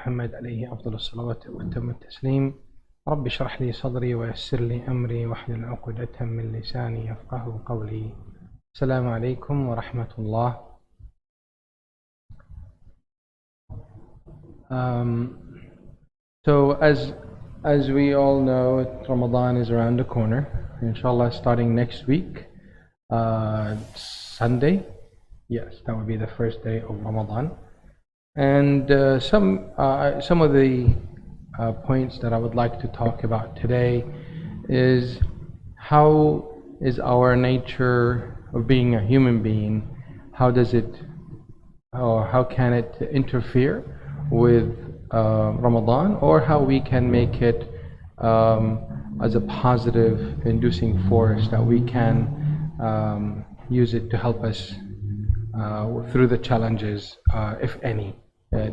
محمد عليه أفضل الصلاة وأتم التسليم. رب اشرح لي صدري ويسر لي أمري واحلل عقدة من لساني يفقه قولي. السلام عليكم ورحمة الله. So as we all know, Ramadan is around the corner. Inshallah, starting next week, Sunday. Yes, that would be the first day of Ramadan. And some of the points that I would like to talk about today is how is our nature of being a human being, how does it, or how can it interfere with Ramadan, or how we can make it as a positive inducing force that we can use it to help us through the challenges, if any,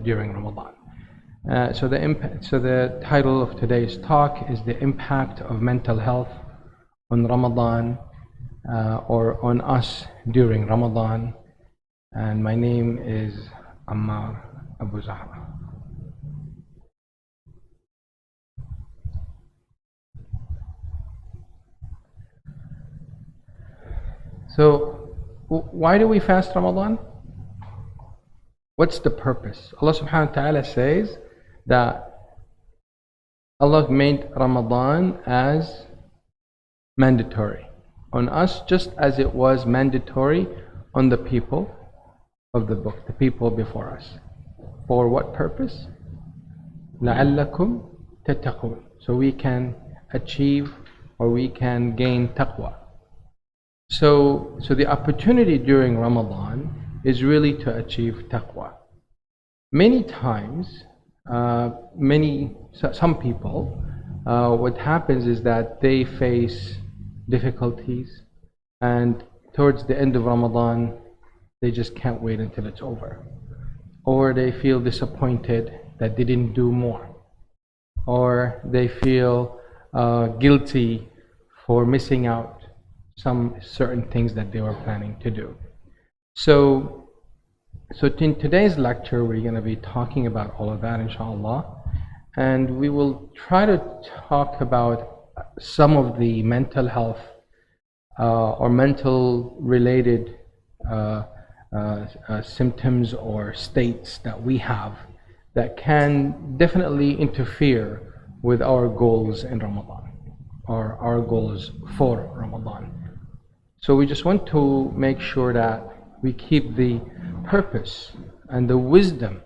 during Ramadan. So the title of today's talk is the impact of mental health on Ramadan, or on us during Ramadan. And my name is Ammar AbuZahra. So why do we fast Ramadan? What's the purpose? Allah subhanahu wa ta'ala says that Allah made Ramadan as mandatory on us, just as it was mandatory on the people of the book, the people before us. For what purpose? لَعَلَّكُمْ تَتَّقُونَ. So we can achieve, or we can gain taqwa. So the opportunity during Ramadan is really to achieve taqwa. Many times, some people, what happens is that they face difficulties, and towards the end of Ramadan, they just can't wait until it's over. Or they feel disappointed that they didn't do more. Or they feel guilty for missing out some certain things that they were planning to do. So in today's lecture, we're going to be talking about all of that, inshallah. And we will try to talk about some of the mental health or mental related symptoms or states that we have that can definitely interfere with our goals in Ramadan, or our goals for Ramadan. So we just want to make sure that we keep the purpose and the wisdom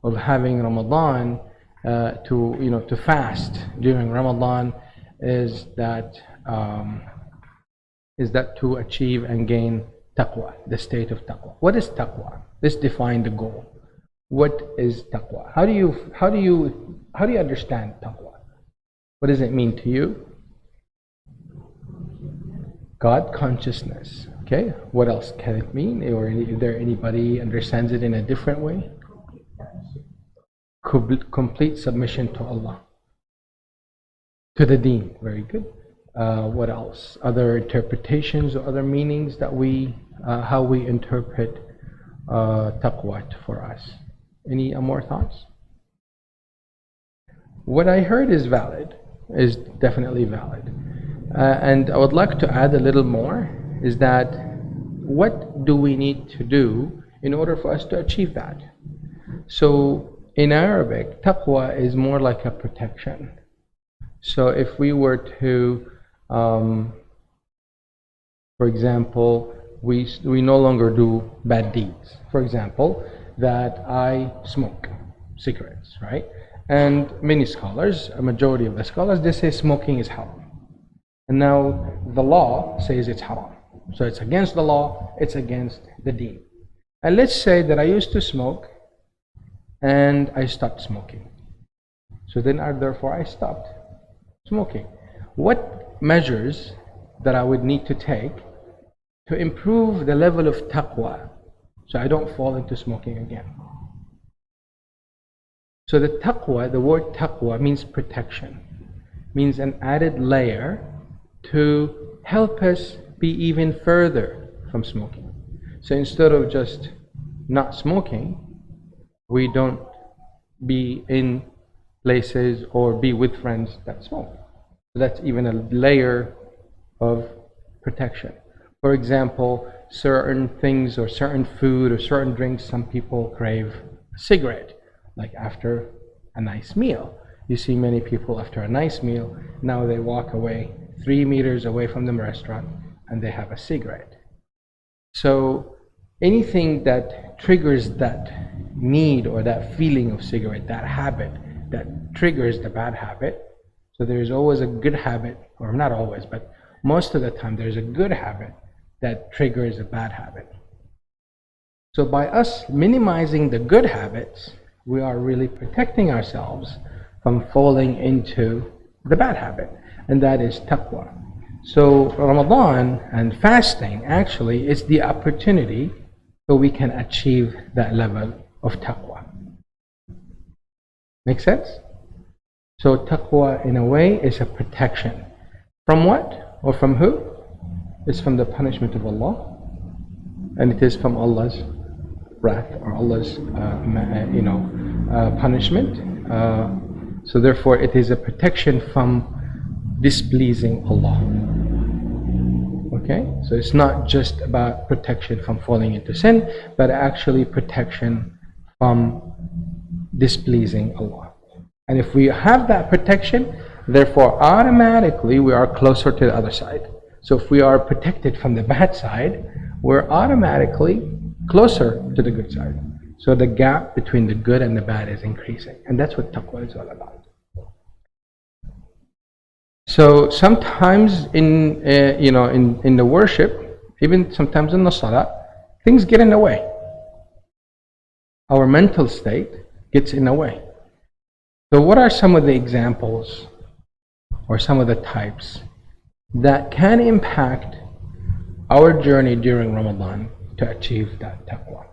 of having Ramadan, to fast during Ramadan, is that to achieve and gain taqwa, the state of taqwa. What is taqwa? Let's define the goal. What is taqwa? How do you understand taqwa? What does it mean to you? God consciousness. Okay. What else can it mean? Or is there anybody understands it in a different way? Complete submission to Allah, to the Deen. Very good. What else? Other interpretations or other meanings that how we interpret taqwa for us. Any more thoughts? What I heard is valid, is definitely valid. And I would like to add a little more, is that what do we need to do in order for us to achieve that? So in Arabic, taqwa is more like a protection. So if we were to, for example, we no longer do bad deeds. For example, that I smoke cigarettes, right? And many scholars, a majority of the scholars, they say smoking is haram. And now the law says it's haram. So it's against the law, it's against the deen. And let's say that I used to smoke and I stopped smoking. So then therefore I stopped smoking. What measures that I would need to take to improve the level of taqwa so I don't fall into smoking again? So the taqwa, the word taqwa means protection, means an added layer to help us be even further from smoking. So instead of just not smoking, we don't be in places or be with friends that smoke. So that's even a layer of protection. For example, certain things or certain food or certain drinks, some people crave a cigarette, like after a nice meal. You see many people after a nice meal, now they walk away 3 meters away from the restaurant and they have a cigarette. So anything that triggers that need or that feeling of cigarette, that habit that triggers the bad habit. So there's always a good habit, or not always, but most of the time there's a good habit that triggers a bad habit. So by us minimizing the good habits, we are really protecting ourselves from falling into the bad habit, and that is taqwa. So Ramadan and fasting actually is the opportunity so we can achieve that level of taqwa. Make sense? So taqwa in a way is a protection. From what? Or from who? It's from the punishment of Allah, and it is from Allah's wrath or Allah's punishment. So therefore it is a protection from displeasing Allah. Okay? So it's not just about protection from falling into sin, but actually protection from displeasing Allah. And if we have that protection, therefore automatically we are closer to the other side. So if we are protected from the bad side, we're automatically closer to the good side. So the gap between the good and the bad is increasing. And that's what taqwa is all about. So sometimes in the worship, even sometimes in the salah, things get in the way. Our mental state gets in the way. So what are some of the examples or some of the types that can impact our journey during Ramadan to achieve that taqwa?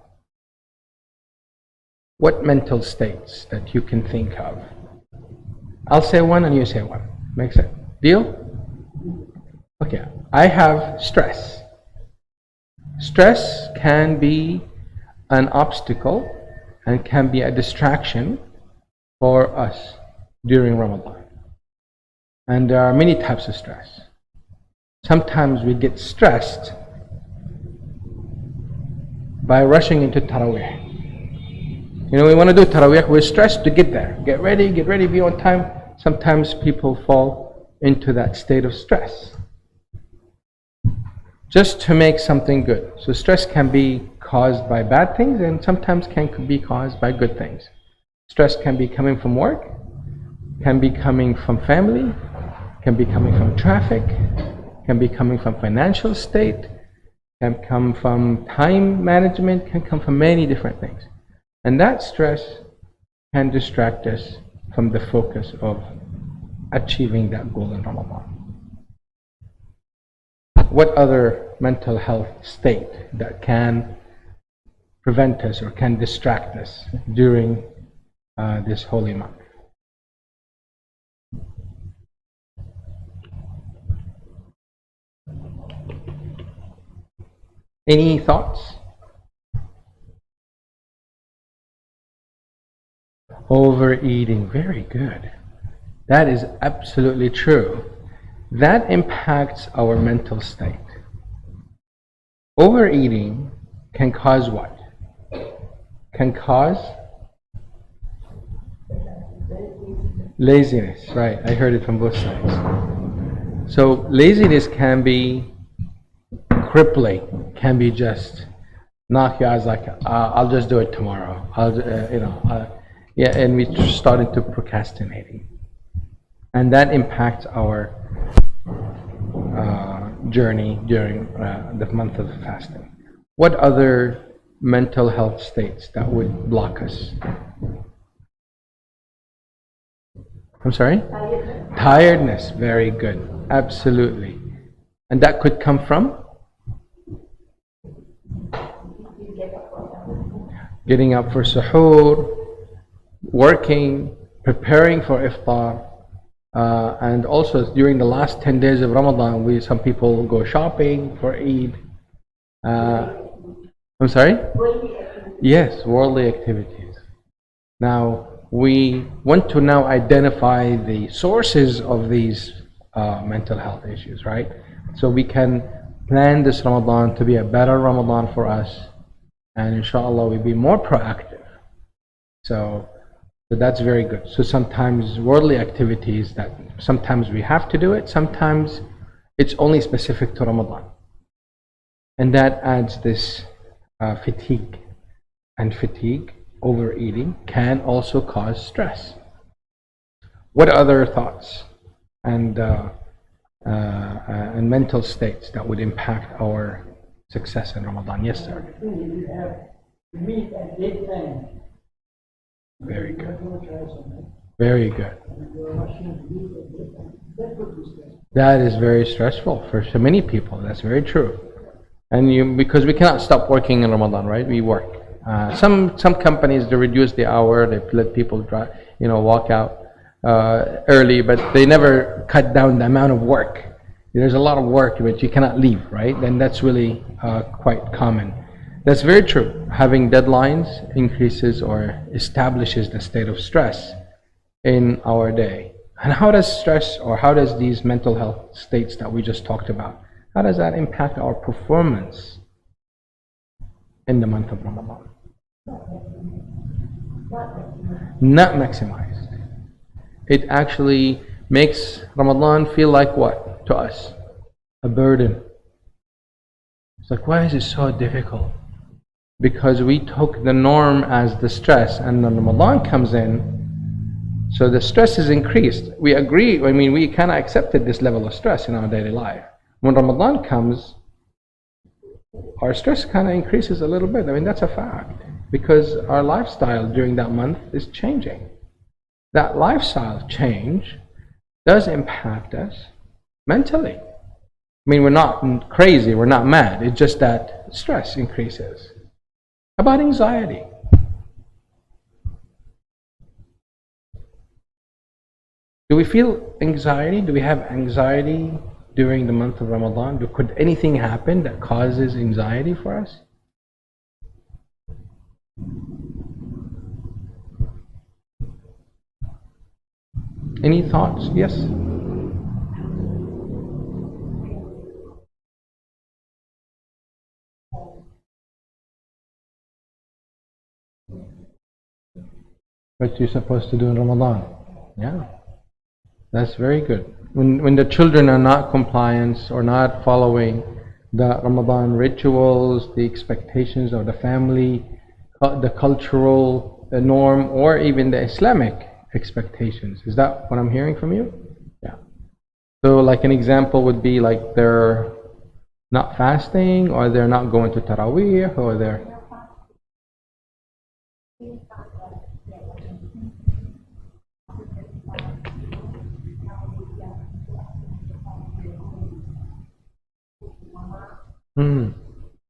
What mental states that you can think of? I'll say one and you say one. Makes sense? Deal? Okay. I have stress. Stress can be an obstacle and can be a distraction for us during Ramadan. And there are many types of stress. Sometimes we get stressed by rushing into Taraweeh. We want to do Taraweeh, we're stressed to get there. Get ready, be on time. Sometimes people fall into that state of stress just to make something good. So stress can be caused by bad things and sometimes can be caused by good things. Stress can be coming from work, can be coming from family, can be coming from traffic, can be coming from financial state, can come from time management, can come from many different things. And that stress can distract us from the focus of achieving that goal in Ramadan. What other mental health state that can prevent us or can distract us during this holy month? Any thoughts? Overeating, very good. That is absolutely true. That impacts our mental state. Overeating can cause what? Can cause laziness, right? I heard it from both sides. So laziness can be crippling, can be just knock your eyes like, I'll just do it tomorrow. And we started to procrastinating. And that impacts our journey during the month of fasting. What other mental health states that would block us? I'm sorry? Tiredness, very good. Absolutely. And that could come from? Getting up for suhoor, working, preparing for iftar. And also during the last 10 days of Ramadan, some people go shopping for Eid. I'm sorry? Yes, worldly activities. Now, we want to now identify the sources of these mental health issues, right? So we can plan this Ramadan to be a better Ramadan for us, and inshallah we'll be more proactive. So that's very good. So sometimes worldly activities that sometimes we have to do it, sometimes it's only specific to Ramadan. And that adds this fatigue. And fatigue, overeating, can also cause stress. What other thoughts and mental states that would impact our success in Ramadan? Yes, sir. Very good. Very good. That is very stressful for so many people. That's very true. And because we cannot stop working in Ramadan, right? We work. Some companies, they reduce the hour. They let people walk out early, but they never cut down the amount of work. There's a lot of work but you cannot leave, right? And that's really quite common. That's very true. Having deadlines increases or establishes the state of stress in our day. And how does stress, or how does these mental health states that we just talked about, how does that impact our performance in the month of Ramadan? Not maximized. It actually makes Ramadan feel like what to us? A burden. It's like, why is it so difficult? Because we took the norm as the stress, and when Ramadan comes in, so the stress is increased. We agree, we kind of accepted this level of stress in our daily life. When Ramadan comes, our stress kind of increases a little bit. That's a fact, because our lifestyle during that month is changing. That lifestyle change does impact us mentally. We're not crazy, we're not mad, it's just that stress increases. How about anxiety? Do we feel anxiety? Do we have anxiety during the month of Ramadan? Could anything happen that causes anxiety for us? Any thoughts? Yes? What you're supposed to do in Ramadan? Yeah, that's very good. When the children are not compliant or not following the Ramadan rituals, the expectations of the family, the cultural norm, or even the Islamic expectations. Is that what I'm hearing from you? Yeah. So like an example would be like they're not fasting, or they're not going to Taraweeh, or they're...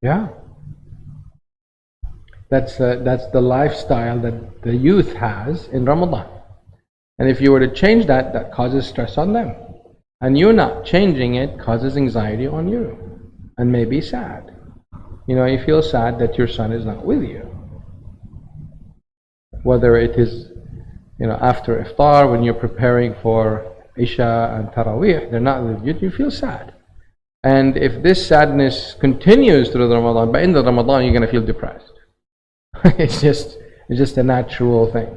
Yeah. That's the lifestyle that the youth has in Ramadan. And if you were to change that, that causes stress on them. And you not changing it causes anxiety on you. And maybe sad. You feel sad that your son is not with you. Whether it is, after iftar, when you're preparing for Isha and Taraweeh, they're not with you, you feel sad. And if this sadness continues through the Ramadan, by end of Ramadan, you're going to feel depressed. It's just a natural thing.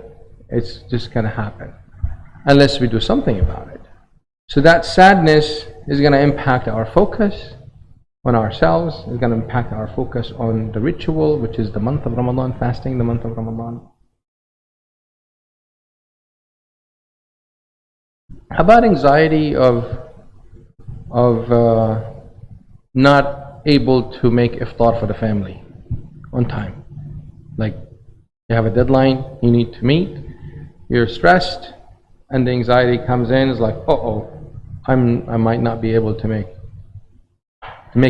It's just going to happen. Unless we do something about it. So that sadness is going to impact our focus on ourselves. It's going to impact our focus on the ritual, which is the month of Ramadan, fasting the month of Ramadan. How about anxiety of not able to make iftar for the family on time? Like you have a deadline you need to meet, you're stressed, and the anxiety comes in. It's like, I might not be able to make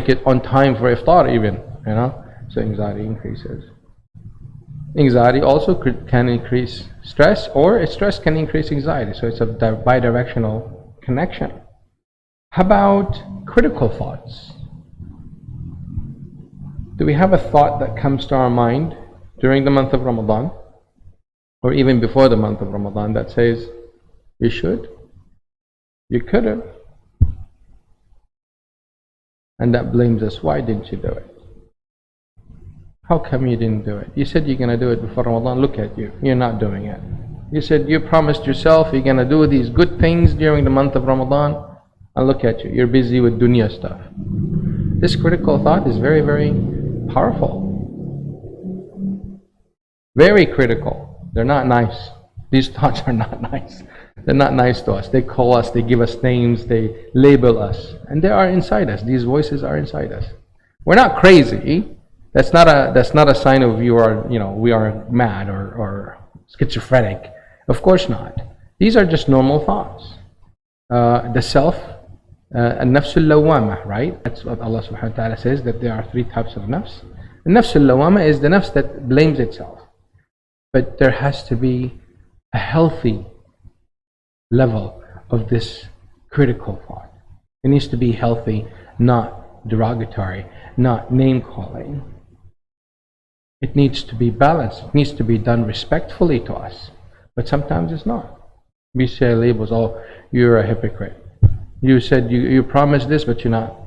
it on time for iftar even, so anxiety increases. Anxiety also can increase stress, or stress can increase anxiety, so it's a bi-directional connection. How about critical thoughts? Do we have a thought that comes to our mind during the month of Ramadan or even before the month of Ramadan, that says you should, you could have, and that blames us. Why didn't you do it? How come you didn't do it? You said you're going to do it before Ramadan. Look at you. You're not doing it. You said you promised yourself you're going to do these good things during the month of Ramadan. And look at you. You're busy with dunya stuff. This critical thought is very, very powerful. Very critical. They're not nice. These thoughts are not nice. They're not nice to us. They call us. They give us names. They label us. And they are inside us. These voices are inside us. We're not crazy. That's not a sign of we are mad or schizophrenic. Of course not. These are just normal thoughts. The self, النفس اللوامة, right? That's what Allah subhanahu wa ta'ala says, that there are three types of nafs. The nafs اللوامة is the nafs that blames itself. But there has to be a healthy level of this critical thought. It needs to be healthy, not derogatory, not name calling. It needs to be balanced. It needs to be done respectfully to us. But sometimes it's not. We say labels, oh, you're a hypocrite. You said you promised this, but you're not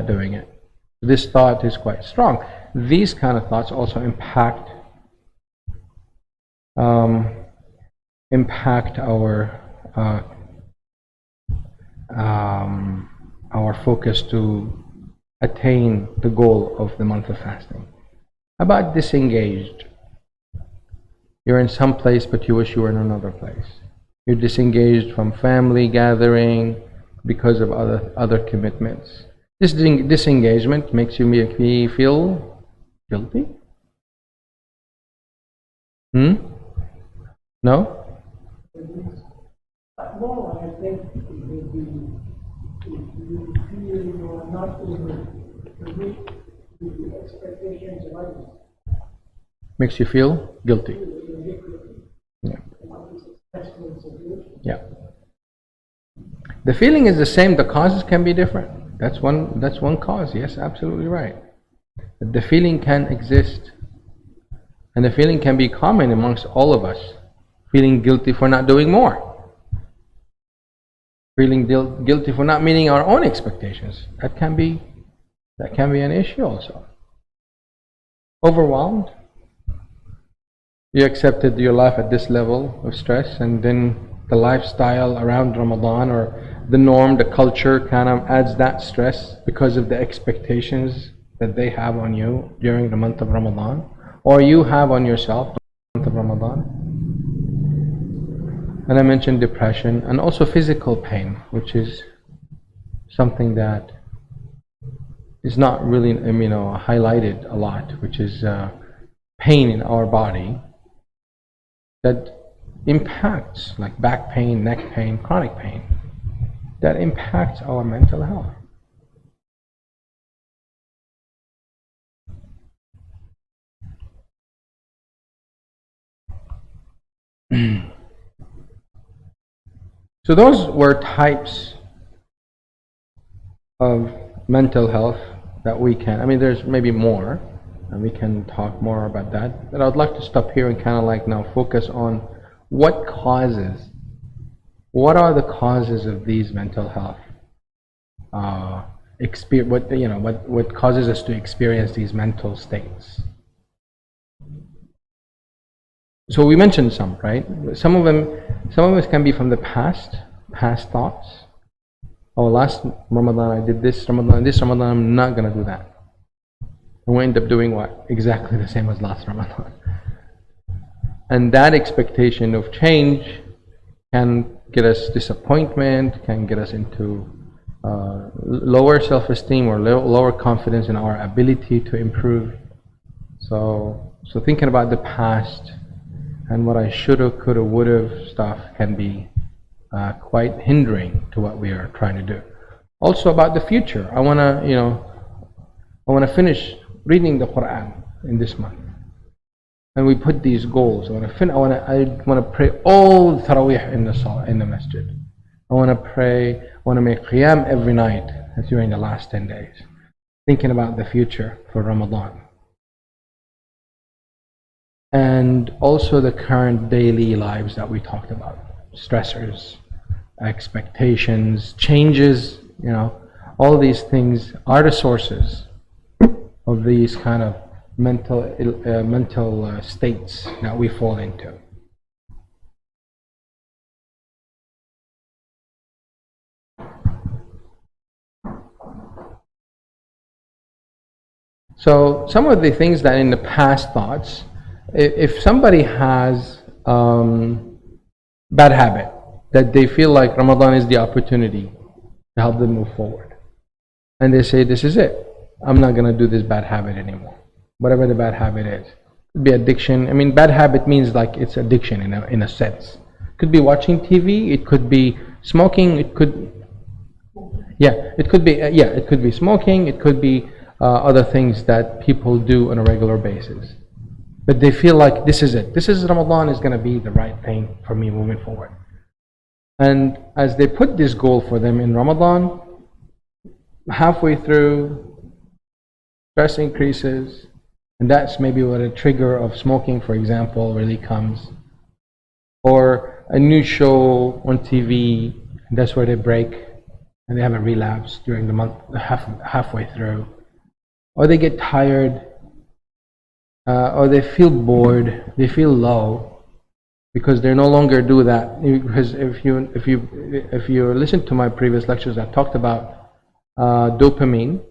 doing it. This thought is quite strong. These kind of thoughts also impact our focus to attain the goal of the month of fasting. About disengaged. You're in some place, but you wish you were in another place. You're disengaged from family gathering because of other commitments. This disengagement makes you feel guilty? No? No, I think if you feel you are not able to meet the expectations of others, Makes you feel guilty. Yeah. Yeah. The feeling is the same, the causes can be different. That's one cause, yes, absolutely right. But the feeling can exist. And the feeling can be common amongst all of us. Feeling guilty for not doing more. Feeling guilty for not meeting our own expectations. That can be an issue also. Overwhelmed. You accepted your life at this level of stress, and then the lifestyle around Ramadan or the norm, the culture kind of adds that stress because of the expectations that they have on you during the month of Ramadan, or you have on yourself during the month of Ramadan. And I mentioned depression and also physical pain, which is something that is not really highlighted a lot, which is pain in our body that impacts, like back pain, neck pain, chronic pain, that impacts our mental health. So those were types of mental health that we can, there's maybe more, and we can talk more about that. But I'd like to stop here and kind of like now focus on what are the causes of these mental health what causes us to experience these mental states. So we mentioned some, right? Some of them can be from the past thoughts. Oh, last Ramadan I did this Ramadan, I'm not going to do that. And we end up doing what? Exactly the same as last Ramadan. And that expectation of change can get us disappointment, can get us into lower self-esteem or lower confidence in our ability to improve. So thinking about the past and what I shoulda, coulda, woulda stuff can be quite hindering to what we are trying to do. Also about the future, I wanna finish reading the Quran in this month, and we put these goals. I wanna pray all the Taraweeh in the masjid. I wanna pray. I wanna make Qiyam every night during the last 10 days, thinking about the future for Ramadan. and also the current daily lives that we talked about, stressors, expectations, changes, all these things are the sources of these kind of mental states that we fall into. So some of the things that in the past thoughts, if somebody has bad habit, that they feel like Ramadan is the opportunity to help them move forward, and they say, this is it, I'm not going to do this bad habit anymore, whatever the bad habit is. It could be addiction. I mean, bad habit means like it's addiction in a sense. It could be watching TV, it could be smoking, it could be smoking, it could be other things that people do on a regular basis. But they feel like this is it. This is Ramadan is going to be the right thing for me moving forward. And as they put this goal for them in Ramadan, halfway through, stress increases, and that's maybe what a trigger of smoking, for example, really comes. Or a new show on TV, and that's where they break, and they have a relapse during the month, halfway through. Or they get tired, or they feel bored, they feel low, because they no longer do that. Because if you listen to my previous lectures, I talked about dopamine,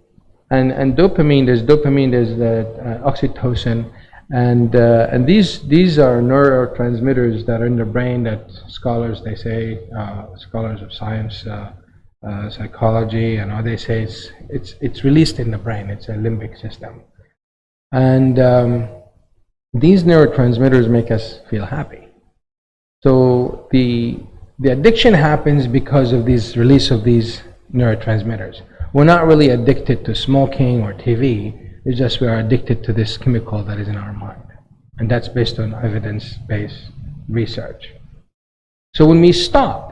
and dopamine. There's the oxytocin, and these are neurotransmitters that are in the brain that scholars of science. Psychology and all, they say it's released in the brain. It's a limbic system, and these neurotransmitters make us feel happy. So the addiction happens because of these release of these neurotransmitters. We're not really addicted to smoking or TV. It's just we are addicted to this chemical that is in our mind, and that's based on evidence-based research. So when we stop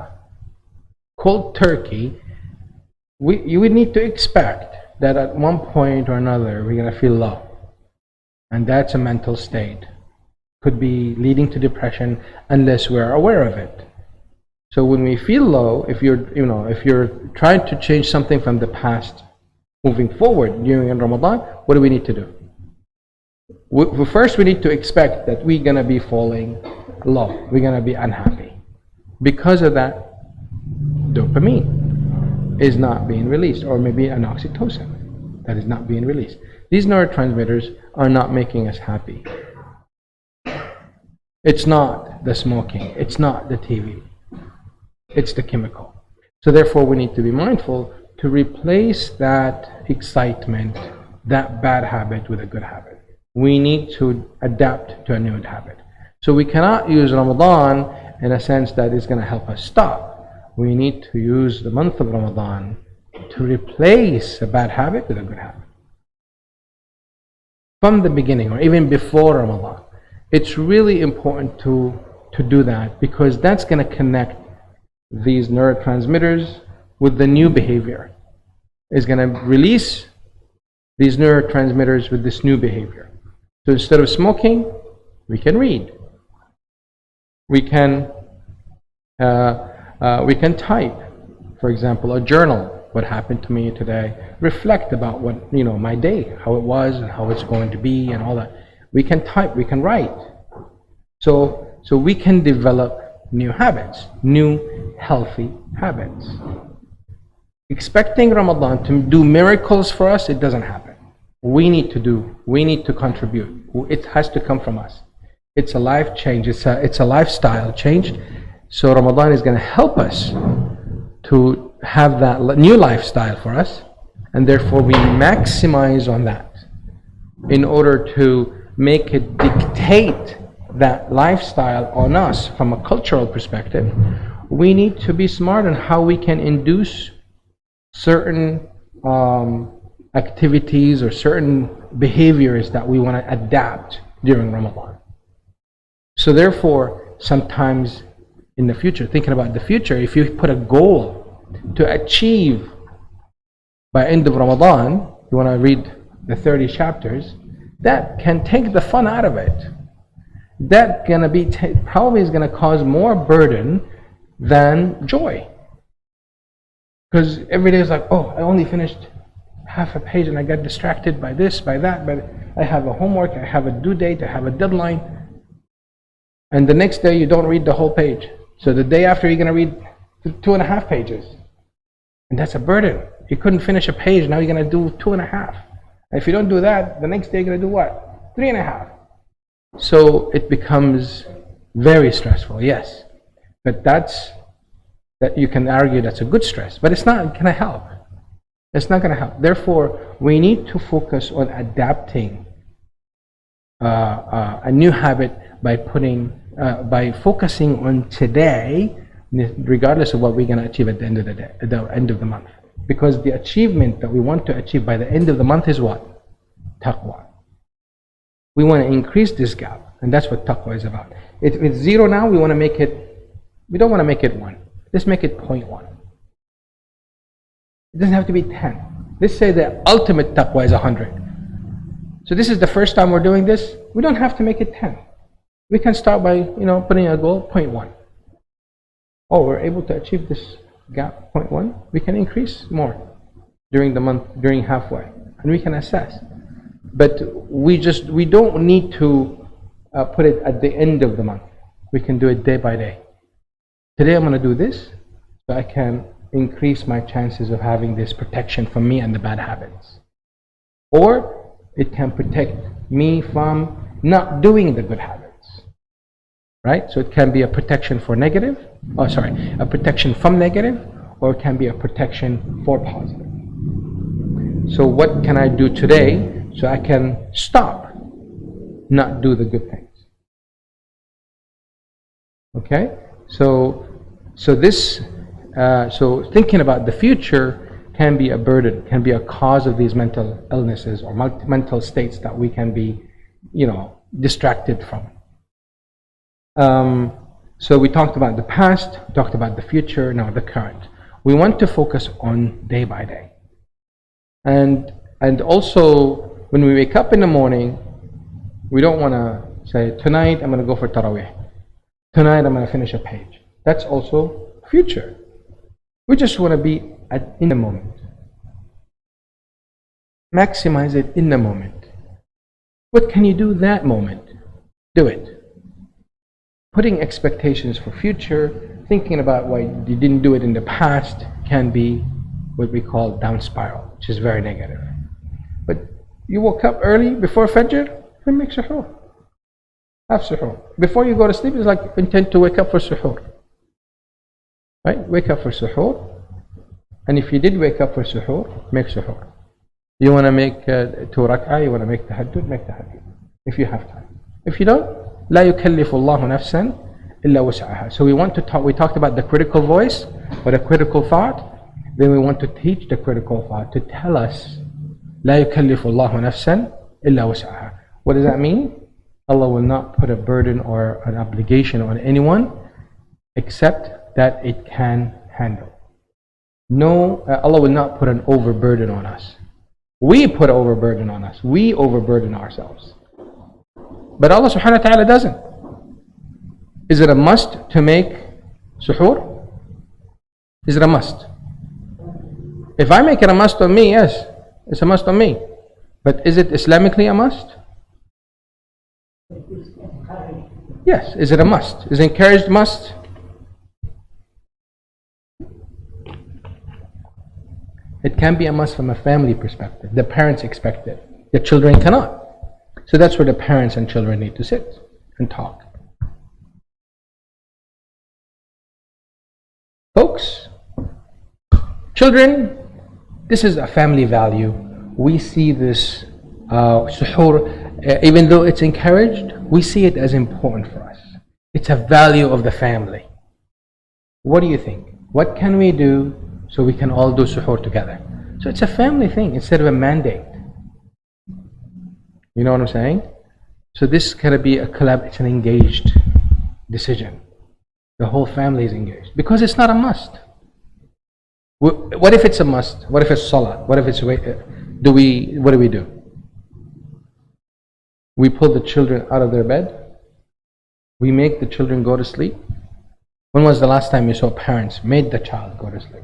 cold turkey, you would need to expect that at one point or another we're going to feel low, and that's a mental state. Could be leading to depression unless we're aware of it. So when we feel low, if you're trying to change something from the past moving forward during Ramadan, what do we need to do? First, we need to expect that we're going to be falling low, we're going to be unhappy. Because of that, dopamine is not being released, or maybe an oxytocin that is not being released. These neurotransmitters are not making us happy. It's not the smoking, it's not the TV, it's the chemical. So therefore we need to be mindful to replace that excitement, that bad habit, with a good habit. We need to adapt to a new habit. So we cannot use Ramadan in a sense that is going to help us stop. We need to use the month of Ramadan to replace a bad habit with a good habit. From the beginning, or even before Ramadan. It's really important to do that, because that's going to connect these neurotransmitters with the new behavior. It's going to release these neurotransmitters with this new behavior. So instead of smoking, we can read. We can type, for example, a journal. What happened to me today? Reflect about what my day, how it was, and how it's going to be, and all that. We can type. We can write. So we can develop new habits, new healthy habits. Expecting Ramadan to do miracles for us, it doesn't happen. We need to contribute. It has to come from us. It's a life change. It's a lifestyle change. So Ramadan is going to help us to have that new lifestyle for us, and therefore we maximize on that in order to make it dictate that lifestyle on us from a cultural perspective. We need to be smart on how we can induce certain activities or certain behaviors that we want to adapt during Ramadan. So therefore, sometimes in the future, thinking about the future, if you put a goal to achieve by end of Ramadan, you want to read the 30 chapters, that can take the fun out of it. that gonna be probably is gonna cause more burden than joy. Because every day is like, oh, I only finished half a page and I got distracted by this, by that, but I have a homework, I have a due date, I have a deadline. And the next day you don't read the whole page. So the day after you're gonna read 2.5 pages. And that's a burden. You couldn't finish a page, now you're gonna do 2.5. And if you don't do that, the next day you're gonna do what? 3.5. So it becomes very stressful, yes. But that you can argue that's a good stress, but it's not gonna help. It's not gonna help. Therefore, we need to focus on adapting a new habit by focusing on today, regardless of what we're gonna achieve at the end of the day, at the end of the month. Because the achievement that we want to achieve by the end of the month is what? Taqwa. We want to increase this gap, and that's what taqwa is about. If it's 0 now, we don't want to make it 1. Let's make it 0.1. It doesn't have to be 10. Let's say the ultimate taqwa is 100. So this is the first time we're doing this. We don't have to make it 10. We can start by putting a goal 0.1. Oh, we're able to achieve this gap 0.1. We can increase more during the month, during halfway, and we can assess. But we don't need to put it at the end of the month. We can do it day by day. Today I'm going to do this so I can increase my chances of having this protection from me and the bad habits. Or it can protect me from not doing the good habits. Right? So it can be a protection for negative, a protection from negative, or it can be a protection for positive. So what can I do today so I can stop, not do the good things? Okay? So thinking about the future can be a burden, can be a cause of these mental illnesses or mental states that we can be, distracted from. So we talked about the past, talked about the future, now the current. We want to focus on day by day. And also, when we wake up in the morning, we don't want to say, tonight I'm going to go for Taraweeh. Tonight I'm going to finish a page. That's also future. We just want to be in the moment. Maximize it in the moment. What can you do that moment? Do it. Putting expectations for future, thinking about why you didn't do it in the past, can be what we call down spiral, which is very negative. But you woke up early before Fajr, then make suhoor. Have suhoor. Before you go to sleep, it's like intend to wake up for suhoor. Right? Wake up for suhoor. And if you did wake up for suhoor, make suhoor. You want to make 2 rak'ah, you want to make tahajjud, make tahajjud. If you have time. If you don't, لا يكلف الله نفسا إلا وسعها. So we talked about the critical voice or the critical thought. Then we want to teach the critical thought to tell us لا يكلف الله نفسا إلا وسعها. What does that mean? Allah will not put a burden or an obligation on anyone except that it can handle. No, Allah will not put an overburden on us. We put overburden on us. We overburden ourselves. But Allah subhanahu wa ta'ala doesn't. Is it a must to make suhoor? Is it a must? If I make it a must on me, yes, it's a must on me. But is it Islamically a must? Yes. Is it a must? Is it encouraged must? It can be a must from a family perspective. The parents expect it. The children cannot. So that's where the parents and children need to sit and talk. Folks, children, this is a family value. We see this suhoor, even though it's encouraged, we see it as important for us. It's a value of the family. What do you think? What can we do so we can all do suhoor together? So it's a family thing instead of a mandate. You know what I'm saying? So this can be it's an engaged decision. The whole family is engaged. Because it's not a must. What if it's a must? What if it's salah? What if it's what do we do? We pull the children out of their bed We make the children go to sleep. When was the last time you saw parents made the child go to sleep?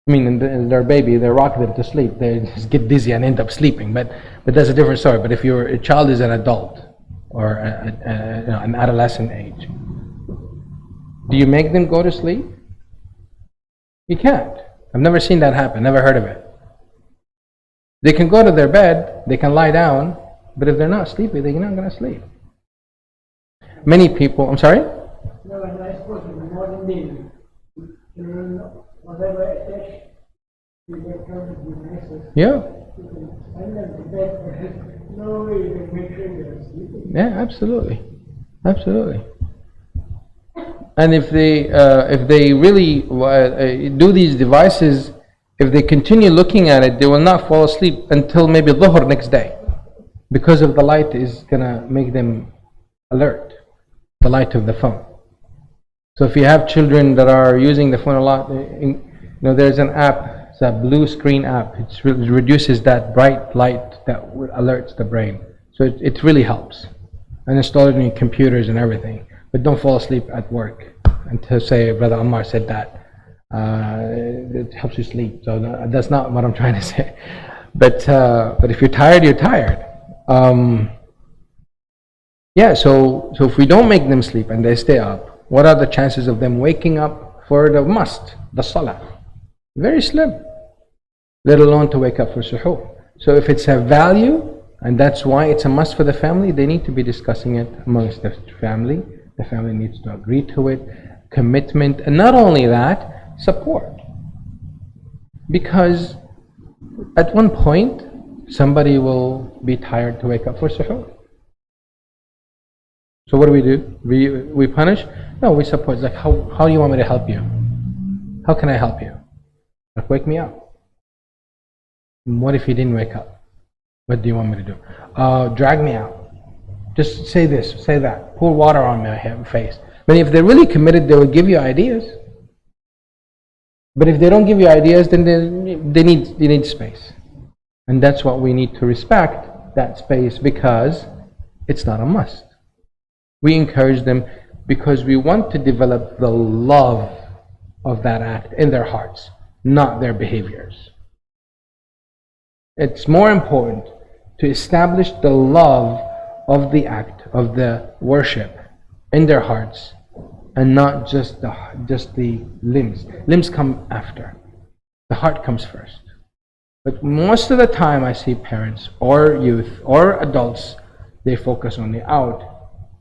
I mean, in their baby, they rock them to sleep. They just get dizzy and end up sleeping. But that's a different story. But if your child is an adult or an adolescent age, do you make them go to sleep? You can't. I've never seen that happen. Never heard of it. They can go to their bed. They can lie down. But if they're not sleepy, they're not going to sleep. Many people. I'm sorry. No, and I suppose in the modern day, children, whatever attached to their current devices, Yeah. you can send them to bed, but there's no way you can make sure they're sleeping. Yeah, absolutely, absolutely. And if they really do these devices, if they continue looking at it, they will not fall asleep until maybe dhuhr next day, because of the light is gonna make them alert, the light of the phone. So if you have children that are using the phone a lot, there's an app, it's a blue screen app. It reduces that bright light that alerts the brain. So it really helps. And install it in your computers and everything. But don't fall asleep at work. And to say, Brother Ammar said that, it helps you sleep. So that's not what I'm trying to say. But if you're tired, you're tired. So if we don't make them sleep and they stay up, what are the chances of them waking up for the must, the salah? Very slim, let alone to wake up for suhoor. So if it's a value, and that's why it's a must for the family, they need to be discussing it amongst the family. The family needs to agree to it, commitment, and not only that, support. Because at one point, somebody will be tired to wake up for suhoor. So what do? We punish? No, we support. It's like, how do you want me to help you? How can I help you? Like, wake me up. What if he didn't wake up? What do you want me to do? Drag me out. Just say this, say that. Pour water on my face. But if they're really committed, they will give you ideas. But if they don't give you ideas, then they need space. And that's what we need to respect, that space, because it's not a must. We encourage them because we want to develop the love of that act in their hearts, not their behaviors. It's more important to establish the love of the act, of the worship in their hearts, and not just the limbs. Limbs come after. The heart comes first. But most of the time I see parents or youth or adults, they focus on the out,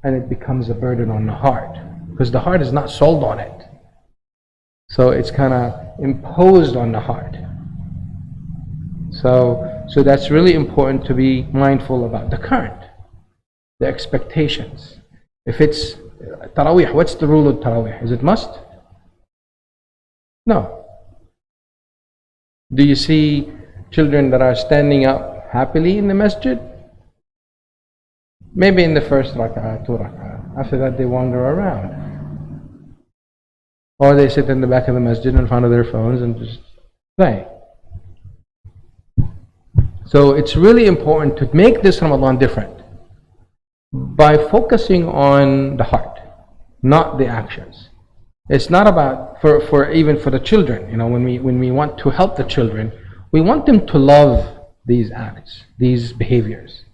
and it becomes a burden on the heart, because the heart is not sold on it. So it's kind of imposed on the heart. So that's really important to be mindful about the current, the expectations. If it's Taraweeh, what's the rule of Taraweeh? Is it must? No. Do you see children that are standing up happily in the masjid? Maybe in the first rak'ah, 2 rak'ah. After that they wander around. Or they sit in the back of the masjid in front of their phones and just play. So it's really important to make this Ramadan different by focusing on the heart, not the actions. It's not about, for even for the children, when we want to help the children, we want them to love these acts, these behaviors.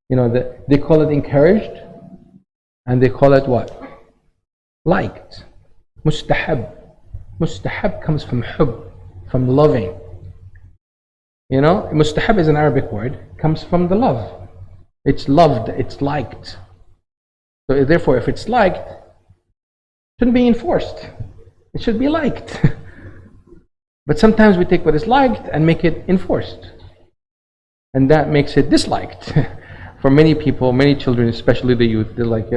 They call it encouraged, and they call it what? Liked. Mustahab. Mustahab comes from hub, from loving. Mustahab is an Arabic word, comes from the love. It's loved, it's liked. So therefore, if it's liked, it shouldn't be enforced. It should be liked. But sometimes we take what is liked and make it enforced. And that makes it disliked. For many people, many children, especially the youth, they're like,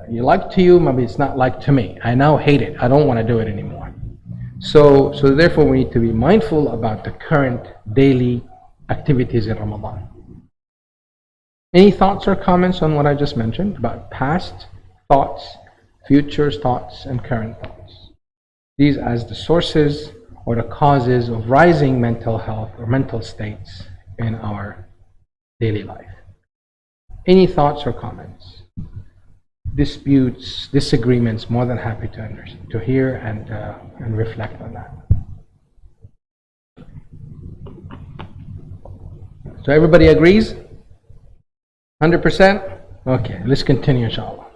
you like to you, maybe it's not like to me. I now hate it. I don't want to do it anymore. So therefore we need to be mindful about the current daily activities in Ramadan. Any thoughts or comments on what I just mentioned about past thoughts, future thoughts, and current thoughts? These as the sources or the causes of rising mental health or mental states in our daily life. Any thoughts or comments? disputes, disagreements, more than happy to hear and reflect on that. So everybody agrees? 100%? Okay, let's continue inshallah.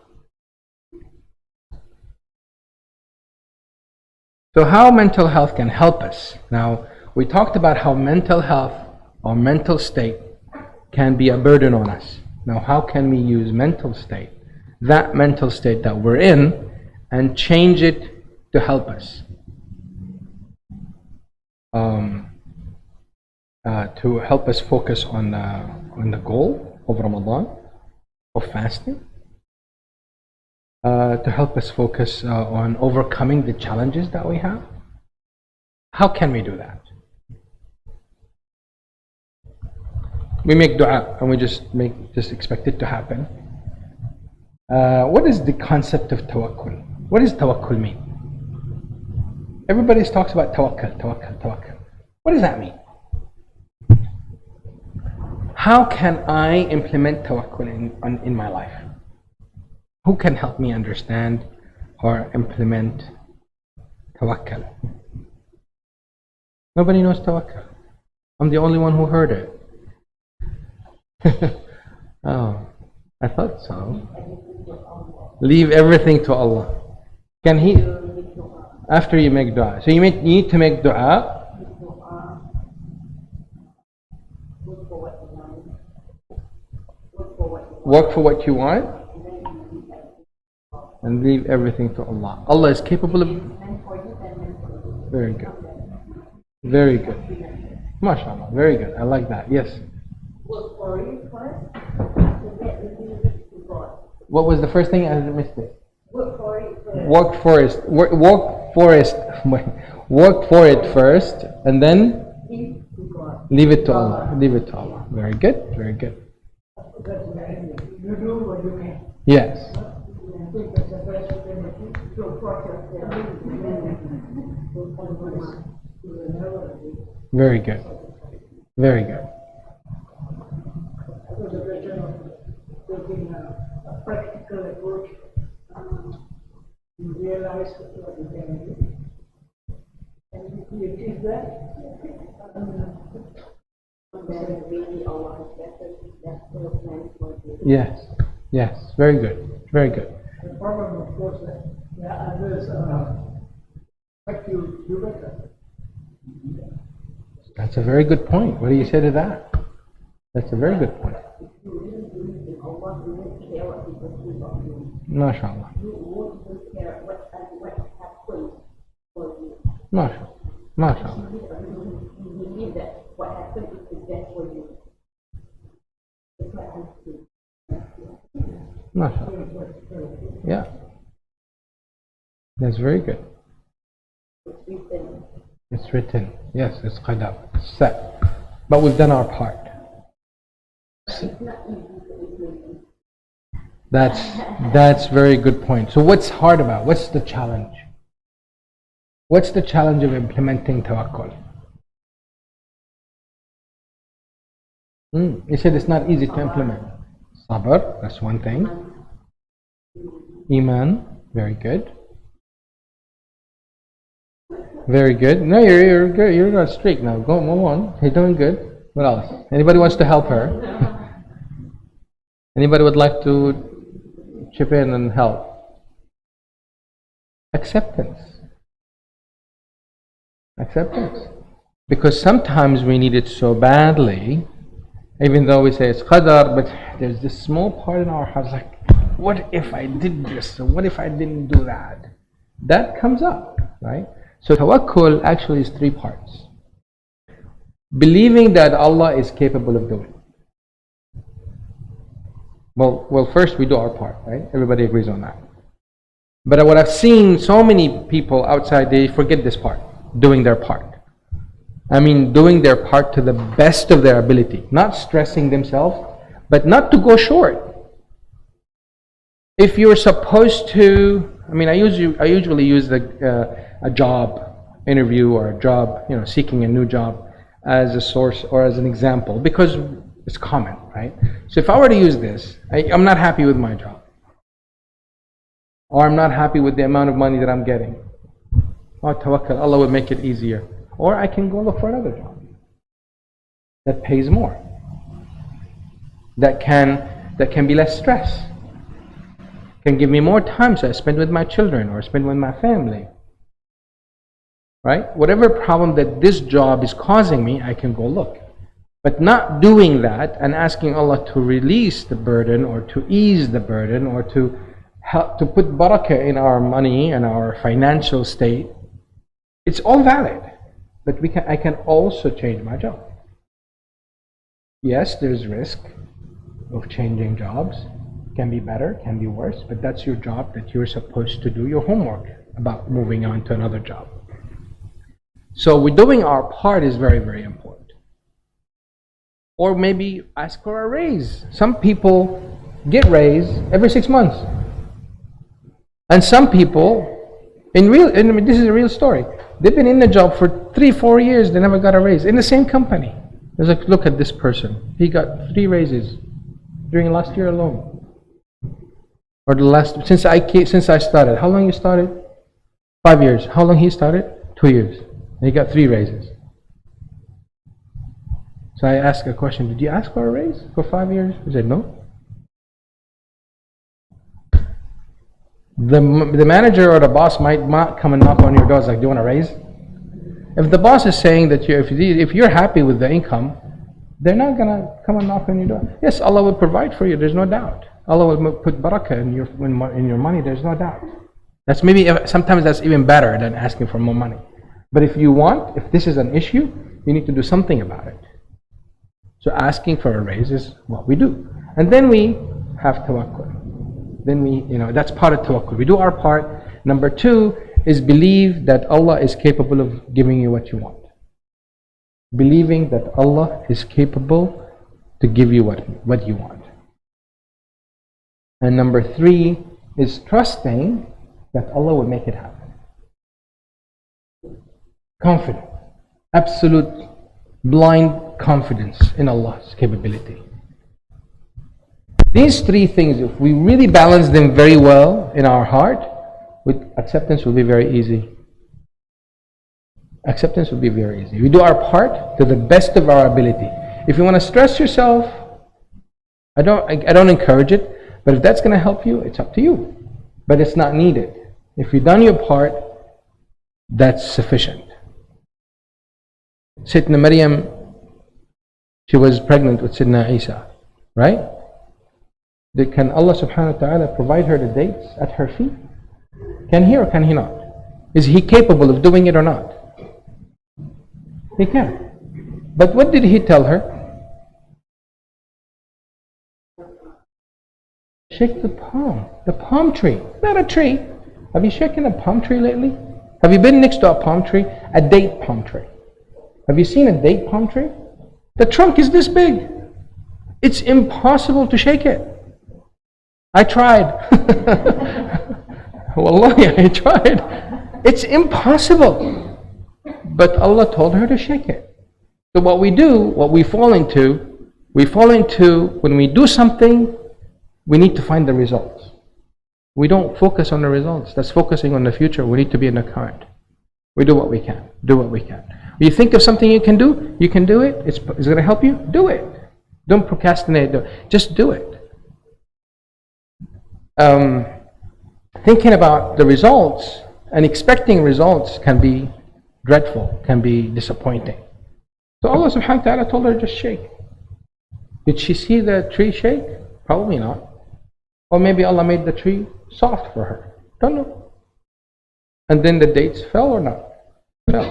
So how mental health can help us? Now, we talked about how mental health or mental state can be a burden on us. Now, how can we use mental state, that mental state that we're in, and change it to help us? To help us focus on the goal of Ramadan, of fasting, to help us focus on overcoming the challenges that we have. How can we do that? We make dua and we just expect it to happen. What is the concept of tawakkul? What does tawakkul mean? Everybody talks about tawakkul. What does that mean? How can I implement tawakkul in my life? Who can help me understand or implement tawakkul? Nobody knows tawakkul. I'm the only one who heard it. Oh, I thought so. Leave everything to Allah. Can He, after you make dua? So you need to make dua. Work for what you want and leave everything to Allah. Allah is capable of. Very good. Very good. MashaAllah. Very good. I like that. Yes. What was the first thing? I missed it. Work for it. Work for it first, and then leave it to Allah. Leave it to Allah. Very good. Very good. You do what you can. Yes. Very good. Very good. That was a question of taking a practical approach. You realize what you can do. And if you achieve that, then really Allah has that plan for you. Yes. Yes. Very good. Very good. The problem, of course, that there are others like you do better. That's a very good point. What do you say to that? That's a very good point. MashaAllah. MashaAllah. MashaAllah. MashaAllah. Yeah. That's very good. It's written. Yes, it's qadar. It's set. But we've done our part. That's very good point. So what's hard about it? What's the challenge? What's the challenge of implementing tawakkul? You said it's not easy to implement. Sabr, that's one thing. Iman, very good. Very good. No, you're good. You're not streak now. Go, move on. You're doing good. What else? Anybody wants to help her? Anybody would like to chip in and help? Acceptance. Acceptance. Because sometimes we need it so badly, even though we say it's qadar, but there's this small part in our hearts like, what if I did this? Or what if I didn't do that? That comes up, right? So tawakkul actually is 3 parts. Believing that Allah is capable of doing. Well, first we do our part, right? Everybody agrees on that. But what I've seen so many people outside, they forget this part, doing their part. I mean, doing their part to the best of their ability, not stressing themselves, but not to go short. If you're supposed to, I mean, I usually use a job interview or a job, seeking a new job as a source or as an example because it's common, right? So if I were to use this, I'm not happy with my job. or I'm not happy with the amount of money that I'm getting. Or tawakkal, Allah will make it easier. Or I can go look for another job that pays more, that can be less stress, can give me more time so I spend with my children or spend with my family. Right? Whatever problem that this job is causing me, I can go look. But not doing that and asking Allah to release the burden or to ease the burden or to help to put barakah in our money and our financial state, it's all valid. But I can also change my job. Yes, there's risk of changing jobs. Can be better, can be worse, but that's your job that you're supposed to do your homework about moving on to another job. So we're doing our part is very, very important. Or maybe ask for a raise. Some people get raised every 6 months. And some people, this is a real story, they've been in the job for 3-4 years, they never got a raise in the same company. There's like, look at this person, he got 3 raises during last year alone. Or since I started. How long you started? 5 years. How long he started? 2 years. And he got 3 raises. So I asked a question, did you ask for a raise for 5 years? He said no. The manager or the boss might not come and knock on your doors like, do you want a raise? If the boss is saying that if you're happy with the income, they're not going to come and knock on your door. Yes, Allah will provide for you, there's no doubt. Allah will put barakah in your money, there's no doubt. That's sometimes that's even better than asking for more money. But if this is an issue, you need to do something about it. So asking for a raise is what we do. And then we have tawakkul. Then that's part of tawakkul. We do our part. Number 2 is believe that Allah is capable of giving you what you want. Believing that Allah is capable to give you what you want. And number 3 is trusting that Allah will make it happen. Confident. Absolute blind confidence in Allah's capability. These 3 things, if we really balance them very well in our heart, acceptance will be very easy. Acceptance will be very easy. We do our part to the best of our ability. If you want to stress yourself, I don't encourage it, but if that's going to help you, it's up to you. But it's not needed. If you've done your part, that's sufficient. Sayyidina Maryam, she was pregnant with Sayyidina Isa, right? Can Allah subhanahu wa ta'ala provide her the dates at her feet? Can he or can he not? Is he capable of doing it or not? He can. But what did he tell her? Shake the palm tree, not a tree. Have you shaken a palm tree lately? Have you been next to a palm tree? A date palm tree. Have you seen a date palm tree? The trunk is this big. It's impossible to shake it. I tried. Wallahi, I tried. It's impossible. But Allah told her to shake it. So what we fall into, when we do something, we need to find the results. We don't focus on the results. That's focusing on the future. We need to be in the current. We do what we can. You think of something you can do it. It's going to help you, do it. Don't procrastinate. Just do it. Thinking about the results and expecting results can be dreadful, can be disappointing. So Allah subhanahu wa ta'ala told her just shake. Did she see the tree shake? Probably not. Or maybe Allah made the tree soft for her. Don't know. And then the dates fell or not? Fell.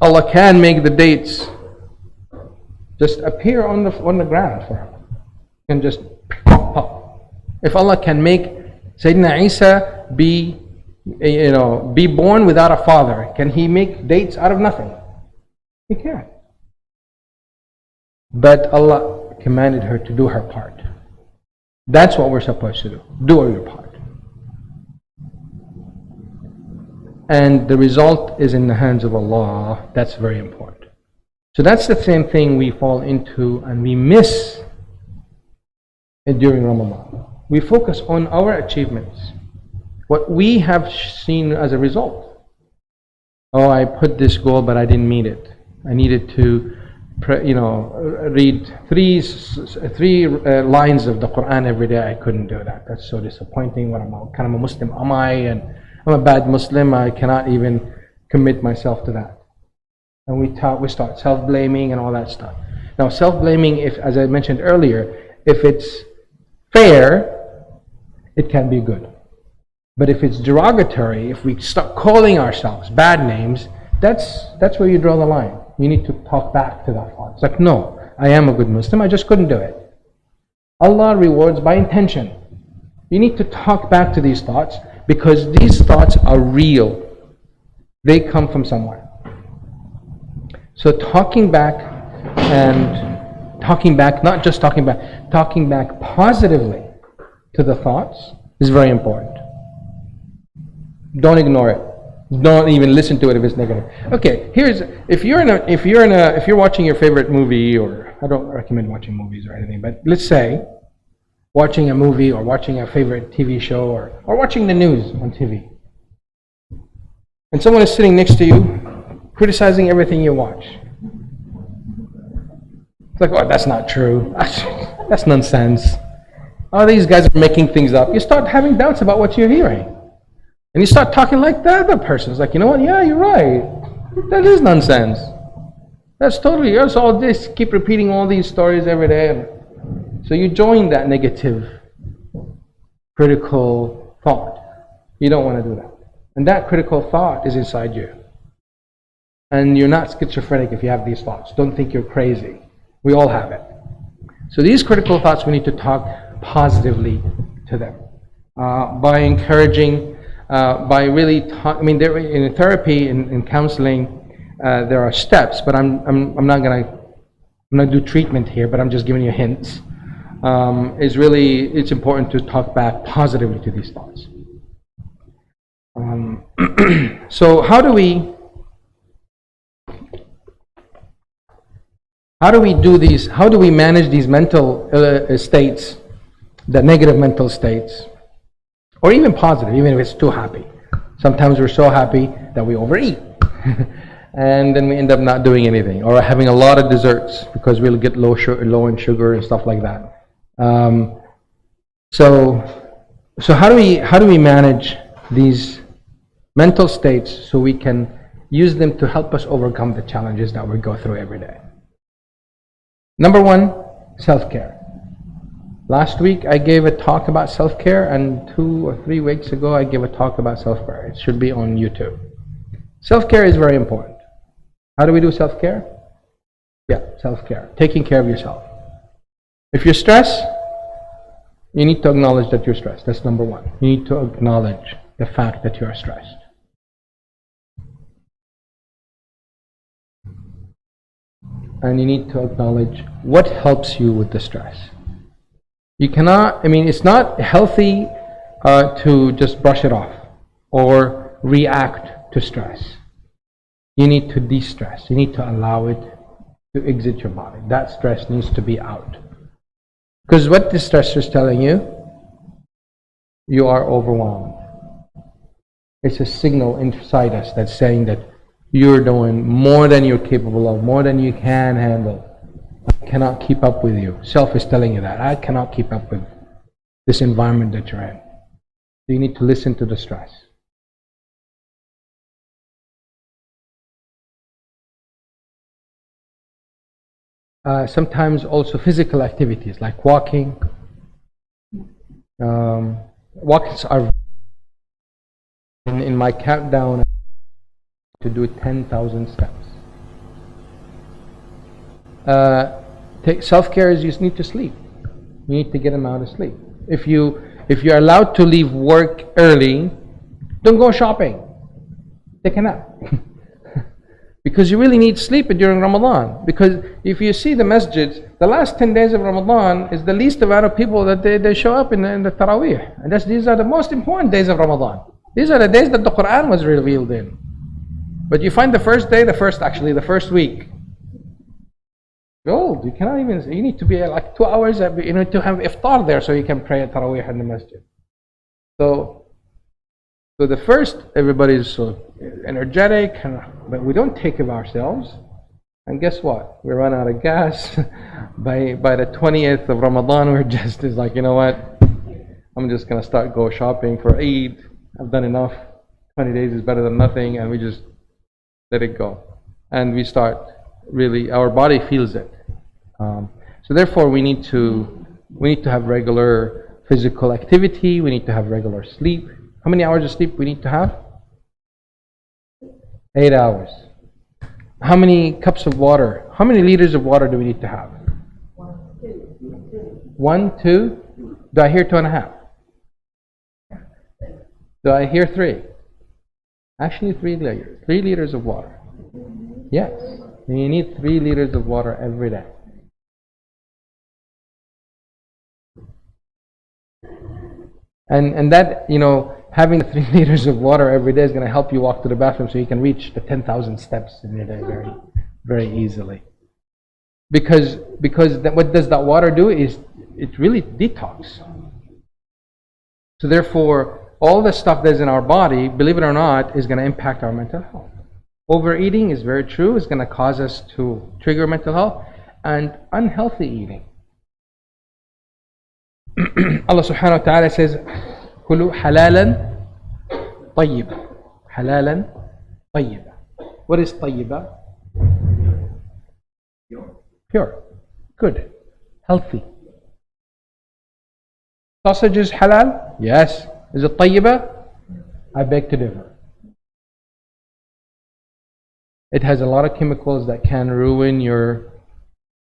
Allah can make the dates just appear on the ground for her. And just pop. If Allah can make Sayyidina Isa be born without a father, can He make dates out of nothing? He can. But Allah commanded her to do her part. That's what we're supposed to do. Do your part. And the result is in the hands of Allah. That's very important. So that's the same thing we fall into and we miss during Ramadan. We focus on our achievements. what we have seen as a result. Oh, I put this goal, but I didn't meet it. I needed to, read three lines of the Quran every day. I couldn't do that. That's so disappointing. What kind of a Muslim am I? And I'm a bad Muslim. I cannot even commit myself to that. And we start self-blaming and all that stuff. Now, self-blaming, if, as I mentioned earlier, if it's fair, it can be good. But if it's derogatory, if we start calling ourselves bad names, that's where you draw the line. You need to talk back to that thought. It's like, no, I am a good Muslim, I just couldn't do it. Allah rewards by intention. You need to talk back to these thoughts because these thoughts are real. They come from somewhere. So talking back, not just talking back positively to the thoughts is very important. Don't ignore it. Don't even listen to it if it's negative. Okay, if you're watching your favorite movie, or I don't recommend watching movies or anything, but let's say watching a movie or watching a favorite TV show or watching the news on TV, and someone is sitting next to you criticizing everything you watch. It's like, oh, that's not true. That's nonsense. Oh, these guys are making things up. You start having doubts about what you're hearing. And you start talking like the other person. It's like, you know what? Yeah, you're right. That is nonsense. That's totally yours. All this, keep repeating all these stories every day. So you join that negative, critical thought. You don't want to do that. And that critical thought is inside you. And you're not schizophrenic if you have these thoughts. Don't think you're crazy. We all have it. So these critical thoughts, we need to talk positively to them. By encouraging, by really in therapy, in counseling, there are steps, but I'm not gonna do treatment here, but I'm just giving you hints. It's important to talk back positively to these thoughts. So how do we do these? How do we manage these mental states, the negative mental states, or even positive, even if it's too happy? Sometimes we're so happy that we overeat, and then we end up not doing anything, or having a lot of desserts because we'll get low in sugar and stuff like that. So how do we manage these mental states so we can use them to help us overcome the challenges that we go through every day? Number one, self-care. Last week I gave a talk about self-care, and 2 or 3 weeks ago I gave a talk about self-care. It should be on YouTube. Self-care is very important. How do we do self-care? Yeah, self-care. Taking care of yourself. If you're stressed, you need to acknowledge that you're stressed. That's number one. You need to acknowledge the fact that you are stressed. And you need to acknowledge what helps you with the stress. You cannot, it's not healthy to just brush it off or react to stress. You need to de-stress. You need to allow it to exit your body. That stress needs to be out. Because what the stress is telling you, you are overwhelmed. It's a signal inside us that's saying that you're doing more than you're capable of, more than you can handle. I cannot keep up with you. Self is telling you that. I cannot keep up with this environment that you're in. So you need to listen to the stress. Sometimes also physical activities like walking. Walks are in my countdown to do 10,000 steps. Self-care is you just need to sleep. You need to get them out of sleep. If you're allowed to leave work early, don't go shopping. Take a nap. Because you really need sleep during Ramadan. Because if you see the masjids, the last 10 days of Ramadan is the least amount of people that they show up in the Taraweeh. And these are the most important days of Ramadan. These are the days that the Quran was revealed in. But you find the first week, gold. You cannot even, you need to be like 2 hours, you need to have iftar there so you can pray at Taraweeh in the masjid. So So the first, everybody's so energetic, but we don't take care of ourselves. And guess what? We run out of gas. By the 20th of Ramadan, we're just is like, you know what? I'm just gonna go shopping for Eid. I've done enough. 20 days is better than nothing, and we just let it go. And we start really, our body feels it. So therefore, we need to have regular physical activity. We need to have regular sleep. How many hours of sleep we need to have? 8 hours. How many cups of water? How many liters of water do we need to have? 1, 2. Do I hear 2.5? Do I hear 3? Actually, 3 liters. 3 liters of water. Yes. You need 3 liters of water every day. And that, having 3 liters of water every day is going to help you walk to the bathroom so you can reach the 10,000 steps in a day very, very easily. Because what does that water do is it really detox. So therefore, all the stuff that's in our body, believe it or not, is going to impact our mental health. Overeating is very true. It's going to cause us to trigger mental health, and unhealthy eating. Allah subhanahu wa ta'ala says, كُلُوا حَلَالًا طَيِّبًا. حَلَالًا طَيِّبًا. What is طَيِّبًا? Pure. Good. Healthy. Sausage is halal? Yes. Is it طَيِّبًا? I beg to differ. It has a lot of chemicals that can ruin your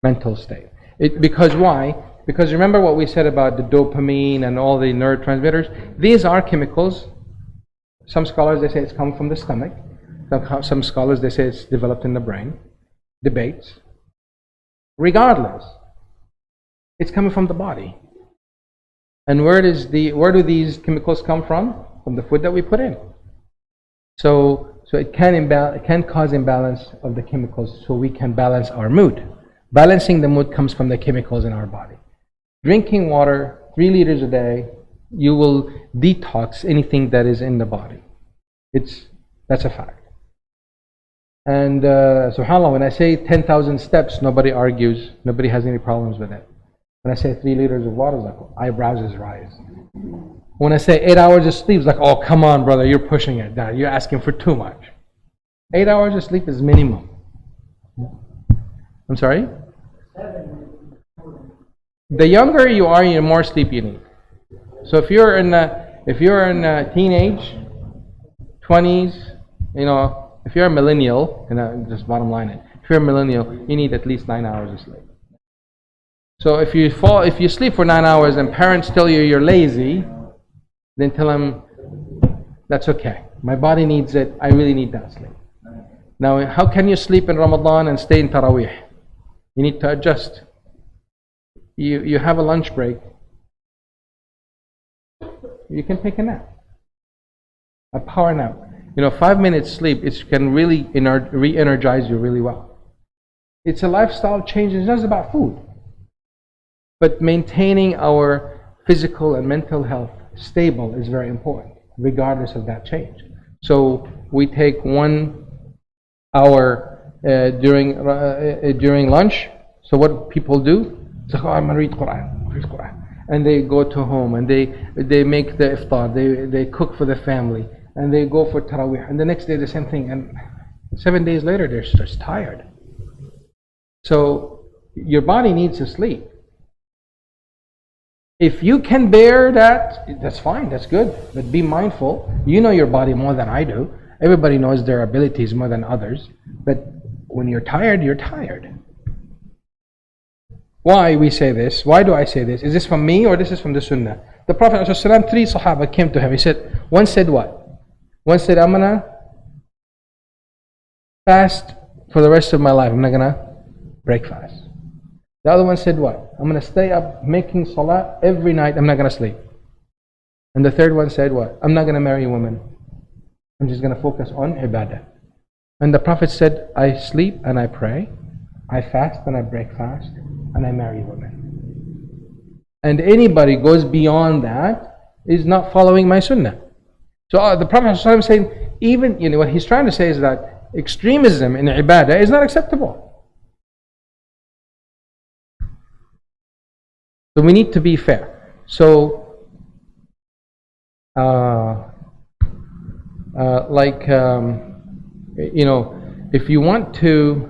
mental state. Because why? Because remember what we said about the dopamine and all the neurotransmitters? These are chemicals. Some scholars, they say it's come from the stomach. Some scholars, they say it's developed in the brain. Debates. Regardless, it's coming from the body. And where do these chemicals come from? From the food that we put in. So it can cause imbalance of the chemicals, so we can balance our mood. Balancing the mood comes from the chemicals in our body. Drinking water, 3 liters a day, you will detox anything that is in the body. That's a fact. And subhanAllah, when I say 10,000 steps, nobody argues, nobody has any problems with it. When I say 3 liters of water, it's like eyebrows rise. When I say 8 hours of sleep, it's like, oh, come on, brother, you're pushing it down. You're asking for too much. 8 hours of sleep is minimum. I'm sorry? The younger you are, the more sleep you need. So if you're in teenage, 20s, if you're a millennial, and just bottom line it, if you're a millennial, you need at least 9 hours of sleep. So if you sleep for 9 hours and parents tell you you're lazy, then tell them that's okay. My body needs it. I really need that sleep. Now, how can you sleep in Ramadan and stay in Taraweeh? You need to adjust. You have a lunch break. You can take a nap, a power nap. 5 minutes sleep, it can really re-energize you really well. It's a lifestyle change. It's not just about food, but maintaining our physical and mental health stable is very important, regardless of that change. So we take 1 hour during lunch. So what people do? It's like, oh, I'm gonna read Quran, and they go to home and they make the iftar. They cook for the family and they go for Taraweeh, and the next day the same thing. And 7 days later they're just tired. So your body needs to sleep. If you can bear that, that's fine, that's good. But be mindful. You know your body more than I do. Everybody knows their abilities more than others. But when you're tired, you're tired. Why we say this? Why do I say this? Is this from me or this is from the Sunnah? The Prophet ﷺ, 3 Sahaba came to him. He said, one said what? One said, I'm gonna fast for the rest of my life. I'm not gonna break fast. The other one said what? I'm gonna stay up making salah every night. I'm not gonna sleep. And the third one said what? I'm not gonna marry a woman. I'm just gonna focus on ibadah. And the Prophet said, I sleep and I pray. I fast and I break fast. And I marry women. And anybody goes beyond that is not following my sunnah. So the Prophet ﷺ is saying, even, what he's trying to say is that extremism in ibadah is not acceptable. So we need to be fair. So, if you want to,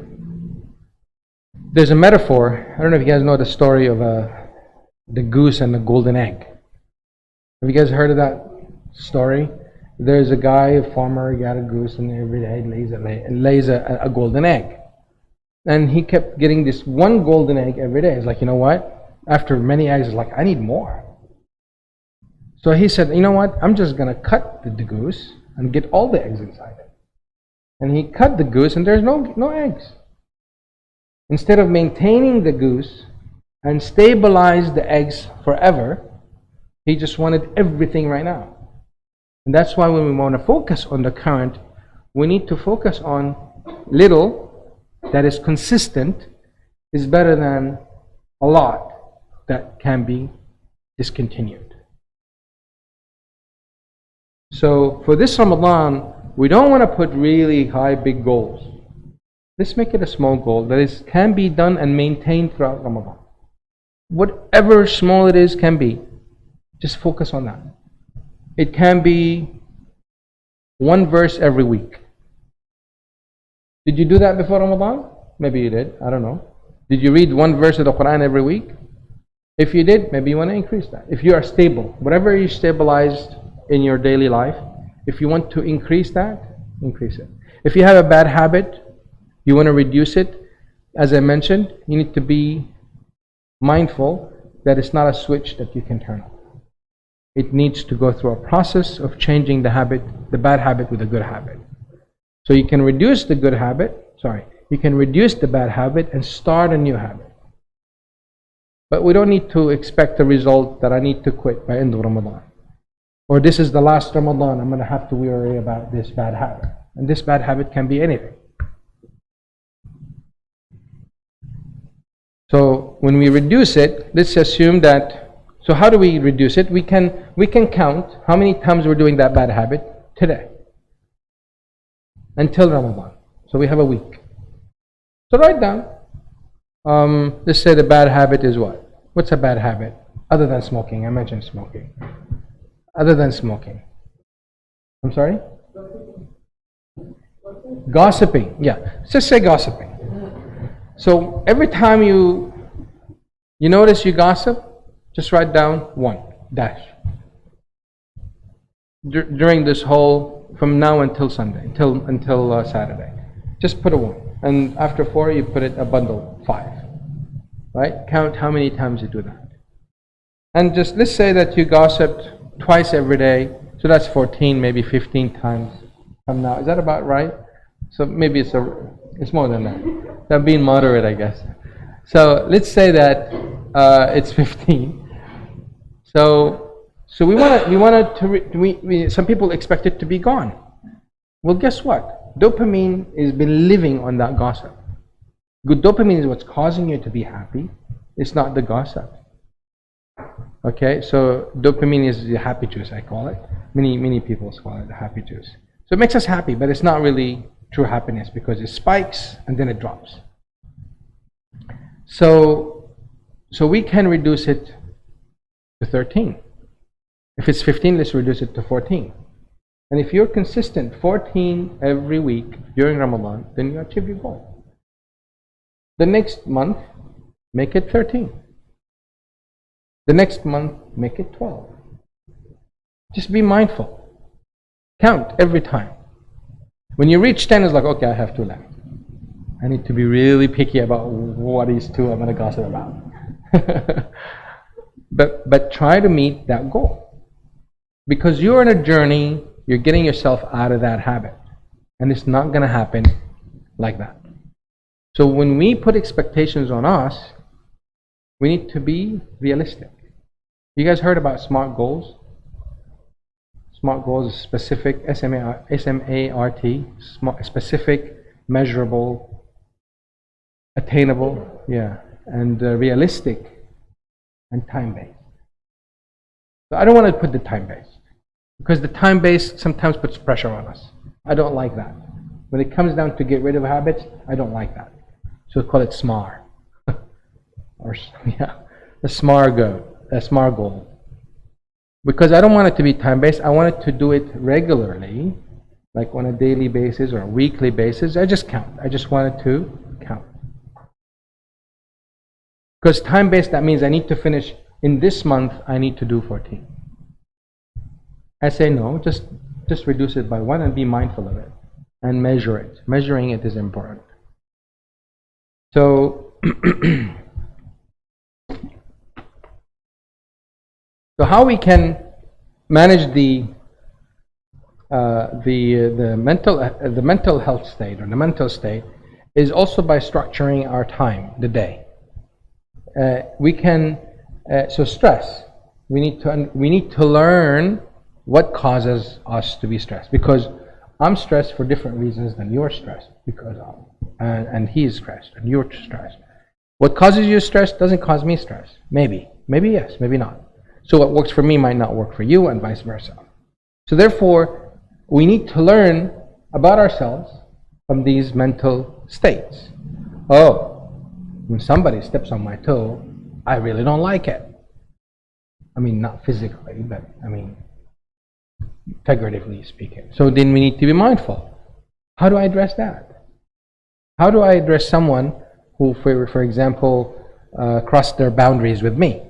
there's a metaphor. I don't know if you guys know the story of the goose and the golden egg. Have you guys heard of that story? There's a guy, a farmer, got a goose, and every day lays a golden egg. And he kept getting this one golden egg every day. He's like, you know what? After many eggs, he's like, I need more. So he said, you know what? I'm just going to cut the goose and get all the eggs inside it. And he cut the goose, and there's no eggs. Instead of maintaining the goose and stabilize the eggs forever, he just wanted everything right now. And that's why when we want to focus on the current, we need to focus on little that is consistent is better than a lot that can be discontinued. So for this Ramadan, we don't want to put really high, big goals. Let's make it a small goal that can be done and maintained throughout Ramadan. Whatever small it is can be. Just focus on that. It can be one verse every week. Did you do that before Ramadan? Maybe you did. I don't know. Did you read one verse of the Quran every week? If you did, maybe you want to increase that. If you are stable, whatever you stabilized in your daily life, if you want to increase that, increase it. If you have a bad habit, you want to reduce it, as I mentioned, you need to be mindful that it's not a switch that you can turn on. It needs to go through a process of changing the habit, the bad habit with a good habit. So you can reduce the good habit, you can reduce the bad habit and start a new habit. But we don't need to expect a result that I need to quit by end of Ramadan. Or this is the last Ramadan, I'm going to have to worry about this bad habit. And this bad habit can be anything. So when we reduce it, let's assume that, so how do we reduce it? We can count how many times we're doing that bad habit today. Until Ramadan. So we have a week. So write down. Let's say the bad habit is what? What's a bad habit? Other than smoking. I mentioned smoking. Other than smoking. I'm sorry? Gossiping. Yeah. Let's just say gossiping. So every time you notice you gossip, just write down 1 dash. During this whole, from now until Sunday, until Saturday, just put a 1. And after 4, you put it a bundle 5. Right? Count how many times you do that. And just let's say that you gossiped twice every day, so that's 14, maybe 15 times from now. Is that about right? So maybe it's more than that. I'm being moderate, I guess. So let's say that it's 15. So we want to. Some people expect it to be gone. Well, guess what? Dopamine has been living on that gossip. Good dopamine is what's causing you to be happy. It's not the gossip. Okay, so dopamine is the happy juice, I call it. Many people call it the happy juice. So it makes us happy, but it's not really true happiness because it spikes and then it drops. So we can reduce it to 13. If it's 15, let's reduce it to 14. And if you're consistent 14 every week during Ramadan, then you achieve your goal. The next month, make it 13. The next month, make it 12. Just be mindful. Count every time. When you reach 10, it's like, okay, I have 2 left. I need to be really picky about what is 2 I'm going to gossip about. But try to meet that goal. Because you're on a journey, you're getting yourself out of that habit. And it's not going to happen like that. So when we put expectations on us, we need to be realistic. You guys heard about SMART goals? SMART goals is specific, S-M-A-R-T, specific, measurable, attainable, and realistic, and time-based. So I don't want to put the time-based. Because the time-based sometimes puts pressure on us. I don't like that. When it comes down to get rid of habits, I don't like that. So we call it SMAR. Or, yeah, a SMAR goal. Because I don't want it to be time-based. I want it to do it regularly, like on a daily basis or a weekly basis. I just count. I just want it to count. Because time-based, that means I need to finish, in this month, I need to do 14. I say no, just reduce it by 1 and be mindful of it. And measure it. Measuring it is important. So, so how we can manage the mental health state or the mental state is also by structuring our time, the day. We can so stress. We need to learn what causes us to be stressed, because I'm stressed for different reasons than you're stressed, because and he is stressed and you're stressed. What causes you stress doesn't cause me stress. Maybe yes, maybe not. So what works for me might not work for you, and vice versa. So therefore, we need to learn about ourselves from these mental states. Oh, when somebody steps on my toe, I really don't like it. I mean, not physically, but I mean, figuratively speaking. So then we need to be mindful. How do I address that? How do I address someone who, for example, crossed their boundaries with me?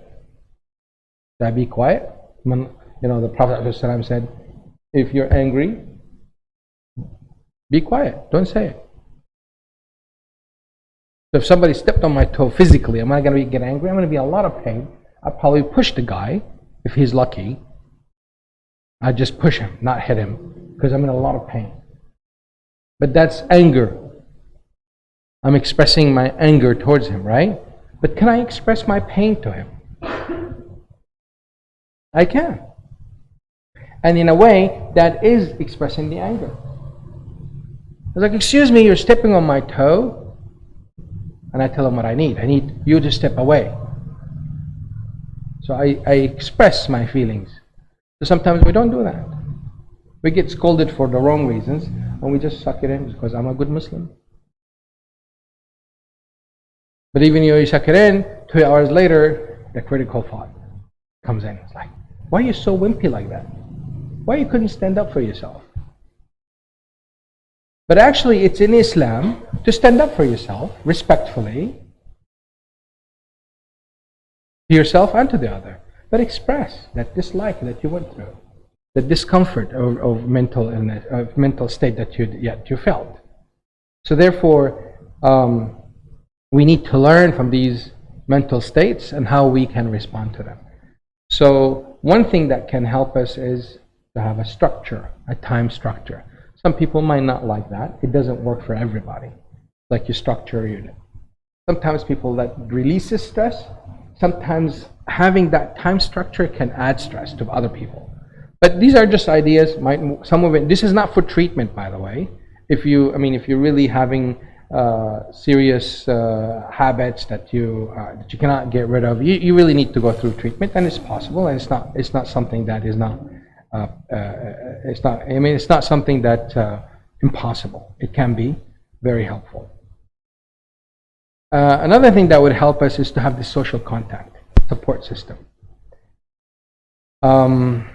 Should I be quiet? When, the Prophet ﷺ said, if you're angry, be quiet. Don't say it. So if somebody stepped on my toe physically, am I going to get angry? I'm going to be in a lot of pain. I'll probably push the guy, if he's lucky. I just push him, not hit him, because I'm in a lot of pain. But that's anger. I'm expressing my anger towards him, right? But can I express my pain to him? I can. And in a way, that is expressing the anger. It's like, excuse me, you're stepping on my toe. And I tell him what I need. I need you to step away. So I express my feelings. So sometimes we don't do that. We get scolded for the wrong reasons, and we just suck it in because I'm a good Muslim. But even though you suck it in, 2 hours later, the critical thought comes in. It's like, why are you so wimpy like that? Why you couldn't stand up for yourself? But actually, it's in Islam to stand up for yourself respectfully to yourself and to the other. But express that dislike that you went through, the discomfort of mental illness, of mental state that you felt. So therefore, we need to learn from these mental states and how we can respond to them. So one thing that can help us is to have a structure, a time structure. Some people might not like that. It doesn't work for everybody. Like you structure your day. Sometimes people that releases stress, sometimes having that time structure can add stress to other people. But these are just ideas. Some of it. This is not for treatment, by the way. If you're really having serious habits that you cannot get rid of, you really need to go through treatment, and it's possible. And it's not something that is not. It's not something that impossible. It can be very helpful. Another thing that would help us is to have this social contact support system. To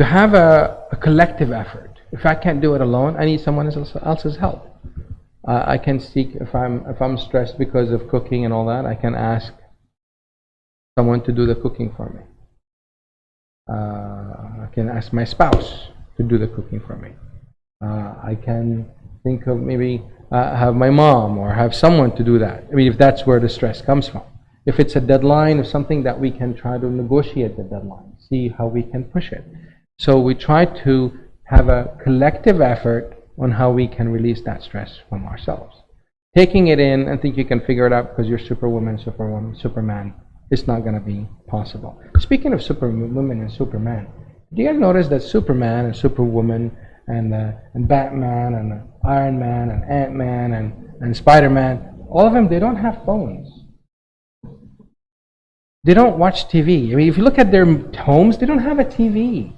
have a collective effort. If I can't do it alone, I need someone else's help. I can seek, if I'm stressed because of cooking and all that, I can ask someone to do the cooking for me. I can ask my spouse to do the cooking for me. I can think of maybe have my mom or have someone to do that. If that's where the stress comes from. If it's a deadline or something that we can try to negotiate the deadline, see how we can push it. So we try to have a collective effort on how we can release that stress from ourselves. Taking it in and think you can figure it out because you're Superwoman, Superman, it's not going to be possible. Speaking of Superwoman and Superman, do you guys notice that Superman and Superwoman and Batman and Iron Man and Ant-Man and Spider-Man, all of them, they don't have phones. They don't watch TV. I mean, if you look at their homes, they don't have a TV.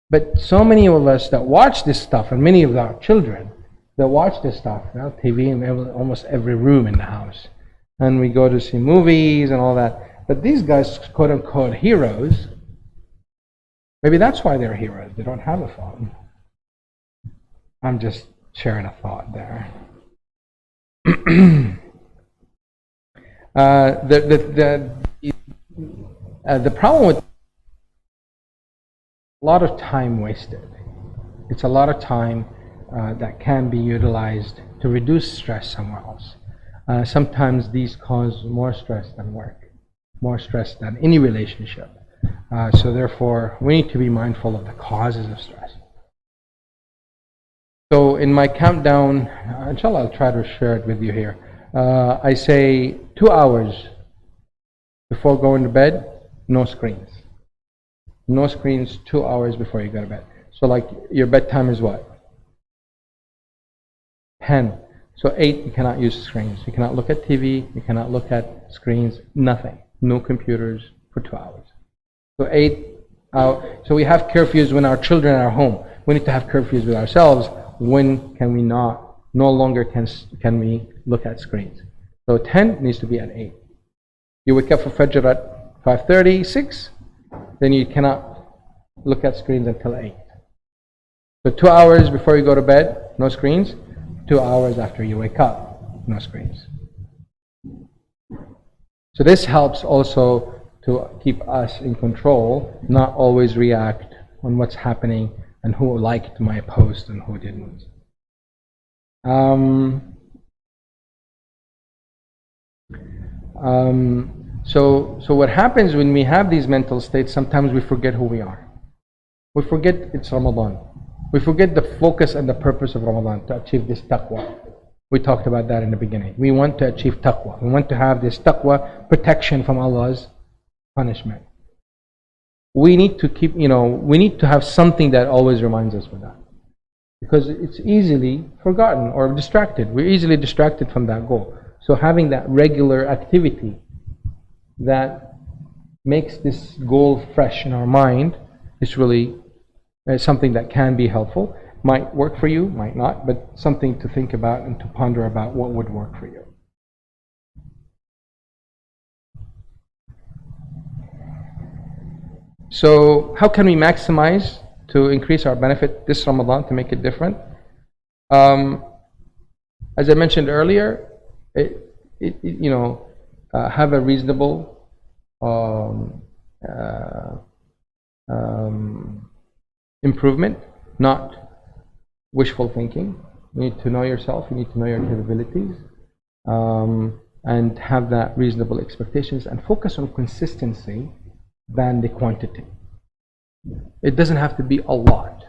But so many of us that watch this stuff, and many of our children that watch this stuff, TV in almost every room in the house. And we go to see movies and all that. But these guys, quote unquote, heroes, maybe that's why they're heroes. They don't have a phone. I'm just sharing a thought there. The problem with a lot of time wasted. It's a lot of time that can be utilized to reduce stress somewhere else. Sometimes these cause more stress than work, more stress than any relationship. So therefore, we need to be mindful of the causes of stress. So in my countdown, inshallah, I'll try to share it with you here. I say 2 hours before going to bed, no screens. No screens 2 hours before you go to bed. So like your bedtime is what? 10. So 8, you cannot use screens. You cannot look at TV, you cannot look at screens, nothing. No computers for 2 hours. So 8 out. So we have curfews when our children are home. We need to have curfews with ourselves. When can we no longer can we look at screens? So 10 needs to be at 8. You wake up for Fajr at 5:30, 6, then you cannot look at screens until 8. So 2 hours before you go to bed, no screens. 2 hours after you wake up, no screens. So this helps also to keep us in control, not always react on what's happening and who liked my post and who didn't. So what happens when we have these mental states, sometimes we forget who we are. We forget it's Ramadan. We forget the focus and the purpose of Ramadan, to achieve this taqwa. We talked about that in the beginning. We want to achieve taqwa. We want to have this taqwa, protection from Allah's punishment. We need to keep, we need to have something that always reminds us of that. Because it's easily forgotten or distracted. We're easily distracted from that goal. So having that regular activity that makes this goal fresh in our mind is really something that can be helpful. Might work for you, might not, but something to think about and to ponder about what would work for you. So how can we maximize to increase our benefit this Ramadan to make it different? As I mentioned earlier, have a reasonable improvement, not wishful thinking. You need to know yourself, you need to know your capabilities, and have that reasonable expectations and focus on consistency than the quantity. It doesn't have to be a lot.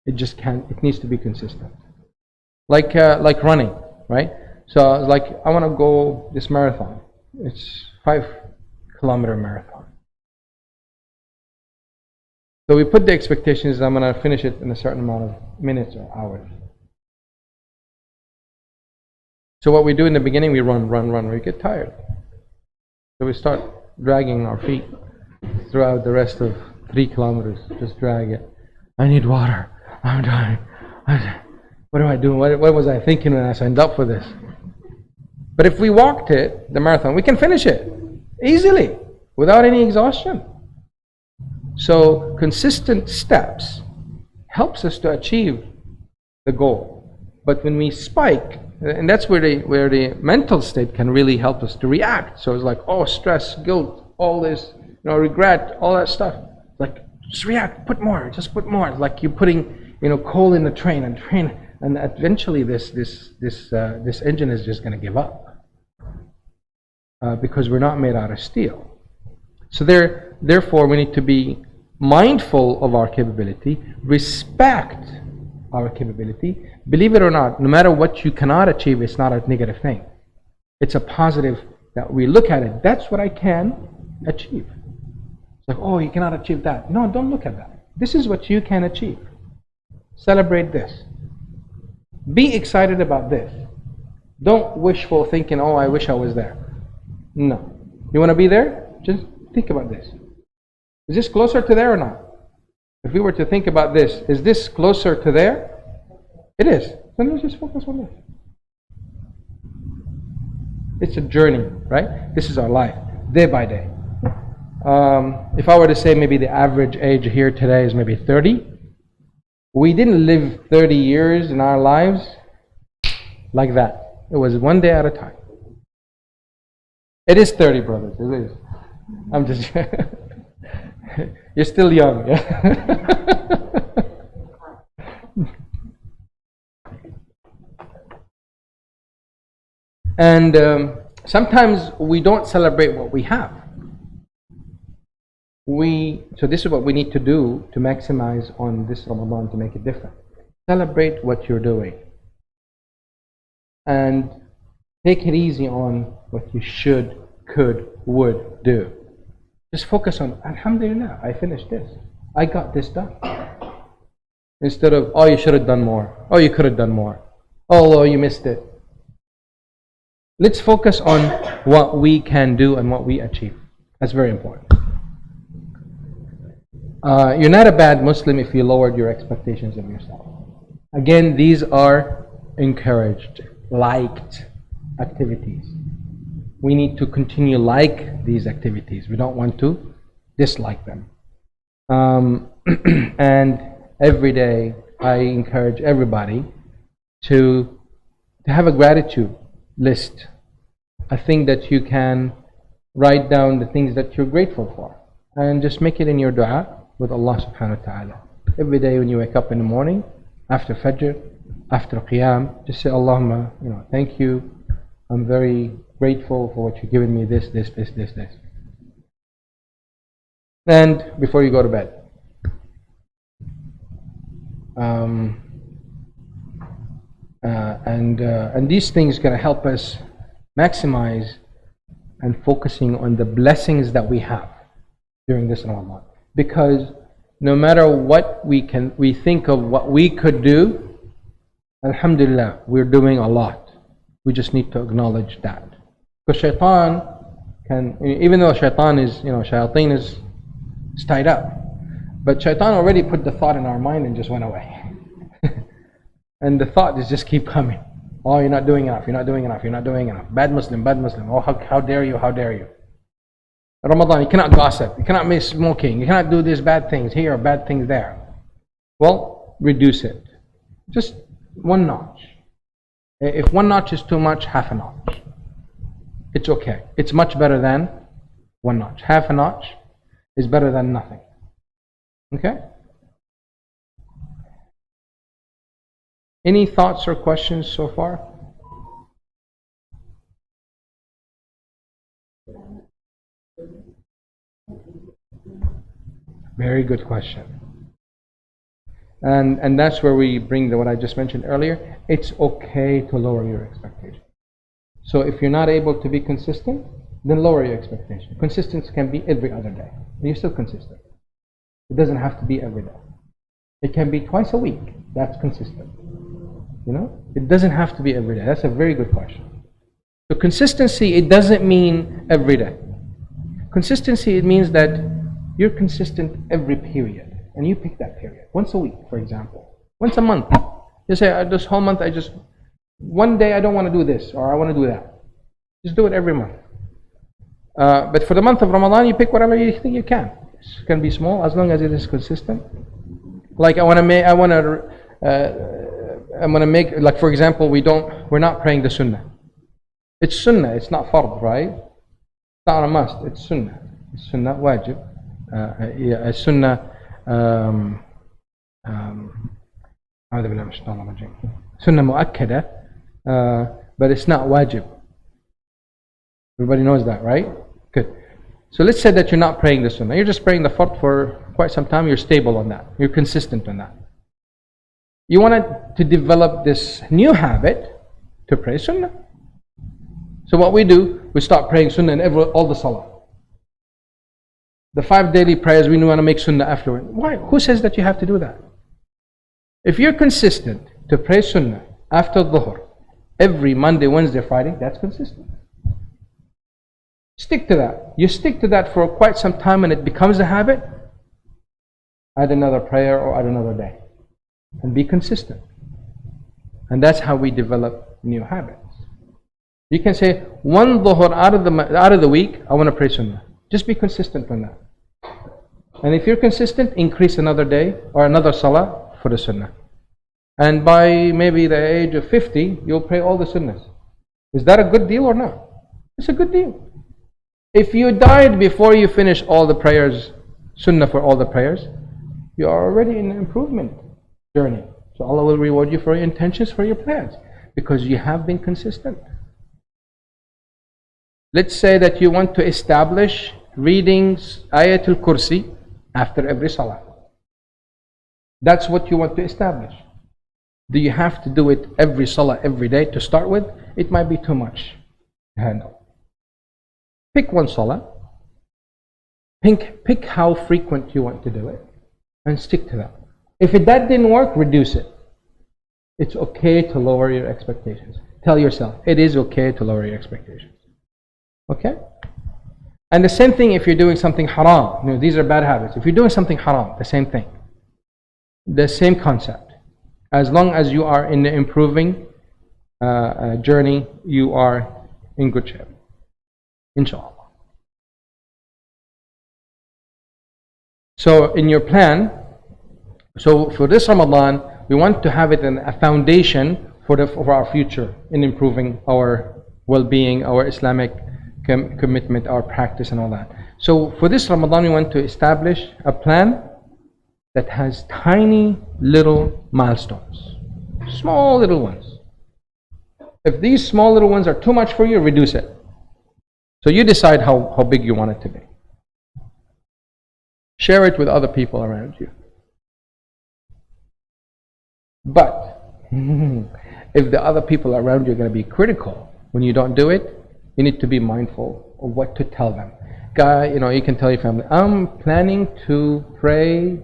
It needs to be consistent. Like running, right? So I want to go this marathon. It's 5-kilometer marathon. So we put the expectations, I'm going to finish it in a certain amount of minutes or hours. So what we do in the beginning, we run, we get tired. So we start dragging our feet throughout the rest of 3 kilometers. Just drag it. I need water. I'm dying. What am I doing? What was I thinking when I signed up for this? But if we walked it, the marathon, we can finish it easily without any exhaustion. So consistent steps helps us to achieve the goal. But when we spike, and that's where the mental state can really help us to react. So it's like, stress, guilt, all this, regret, all that stuff. Like, just react, put more, just put more. Like you're putting, coal in the train, and eventually this engine is just going to give up because we're not made out of steel. So therefore, we need to be mindful of our capability, respect our capability. Believe it or not, no matter what you cannot achieve, it's not a negative thing. It's a positive that we look at it. That's what I can achieve. It's like, you cannot achieve that. No, don't look at that. This is what you can achieve. Celebrate this. Be excited about this. Don't wishful thinking, I wish I was there. No. You want to be there? Just think about this. Is this closer to there or not? If we were to think about this, is this closer to there? It is. Then let's just focus on this. It's a journey, right? This is our life, day by day. If I were to say maybe the average age here today is maybe 30, we didn't live 30 years in our lives like that. It was one day at a time. It is 30, brothers. It is. I'm just... You're still young. Yeah? And sometimes we don't celebrate what we have. So this is what we need to do to maximize on this Ramadan to make it different. Celebrate what you're doing. And take it easy on what you should, could, would do. Just focus on, Alhamdulillah, I finished this. I got this done. Instead of, oh, you should have done more. Oh, you could have done more. Oh, you missed it. Let's focus on what we can do and what we achieve. That's very important. You're not a bad Muslim if you lowered your expectations of yourself. Again, these are encouraged, liked activities. We need to continue like these activities. We don't want to dislike them. And every day I encourage everybody to have a gratitude list. A thing that you can write down the things that you're grateful for. And just make it in your dua with Allah subhanahu wa ta'ala. Every day when you wake up in the morning, after Fajr, after Qiyam, just say, Allahumma, thank you. I'm very grateful for what you've given me, this. And before you go to bed. And these things going to help us maximize and focusing on the blessings that we have during this Ramadan. Because no matter what we think of what we could do, Alhamdulillah, we're doing a lot. We just need to acknowledge that. Because shaitan can, even though shaitan is, shayateen is tied up, but shaitan already put the thought in our mind and just went away. And the thought is just keep coming. Oh, you're not doing enough, you're not doing enough, you're not doing enough. Bad Muslim. Oh, how dare you, how dare you. Ramadan, you cannot gossip, you cannot miss smoking, you cannot do these bad things here or bad things there. Well, reduce it. Just one notch. If one notch is too much, half a notch. It's okay. It's much better than one notch. Half a notch is better than nothing. Okay? Any thoughts or questions so far? Very good question. And that's where we bring what I just mentioned earlier. It's okay to lower your expectation. So if you're not able to be consistent, then lower your expectation. Consistency can be every other day. You're still consistent. It doesn't have to be every day. It can be twice a week. That's consistent. It doesn't have to be every day. That's a very good question. So consistency, it doesn't mean every day. Consistency, it means that you're consistent every period. And you pick that period. Once a week, for example. Once a month. You say, this whole month, one day I don't want to do this, or I want to do that. Just do it every month. But for the month of Ramadan, you pick whatever you think you can. It can be small, as long as it is consistent. Like I want to make, like for example, we're not praying the Sunnah. It's Sunnah, it's not Fard, right? It's not a must, it's Sunnah. It's Sunnah, wajib. Sunnah, Sunnah mu'akkada, but it's not wajib. Everybody knows that, right? Good. So let's say that you're not praying the Sunnah. You're just praying the Fard for quite some time. You're stable on that. You're consistent on that. You want to develop this new habit to pray Sunnah. So what we do, we start praying Sunnah in all the Salah. The 5 daily prayers, we want to make Sunnah afterward. Why? Who says that you have to do that? If you're consistent to pray Sunnah after Dhuhr, every Monday, Wednesday, Friday, that's consistent. Stick to that. You stick to that for quite some time and it becomes a habit. Add another prayer or add another day. And be consistent. And that's how we develop new habits. You can say, one dhuhr out of the week, I want to pray sunnah. Just be consistent on that. And if you're consistent, increase another day or another salah for the sunnah. And by maybe the age of 50, you'll pray all the sunnahs. Is that a good deal or not? It's a good deal. If you died before you finish all the prayers, sunnah for all the prayers, you are already in an improvement journey. So Allah will reward you for your intentions, for your plans, because you have been consistent. Let's say that you want to establish reading Ayatul Kursi after every salah. That's what you want to establish. Do you have to do it every salah, every day to start with? It might be too much to handle. Pick one salah. Pick how frequent you want to do it and stick to that. If that didn't work, reduce it. It's okay to lower your expectations. Tell yourself, it is okay to lower your expectations. Okay? And the same thing if you're doing something haram. These are bad habits. If you're doing something haram, the same thing. The same concept. As long as you are in the improving journey, you are in good shape. Inshallah. So in your plan, so for this Ramadan, we want to have it in a foundation for our future in improving our well-being, our Islamic commitment, our practice and all that. So for this Ramadan, we want to establish a plan that has tiny little milestones. Small little ones. If these small little ones are too much for you, reduce it. So you decide how big you want it to be. Share it with other people around you. But if the other people around you are going to be critical when you don't do it, you need to be mindful of what to tell them. Guy, you can tell your family, I'm planning to pray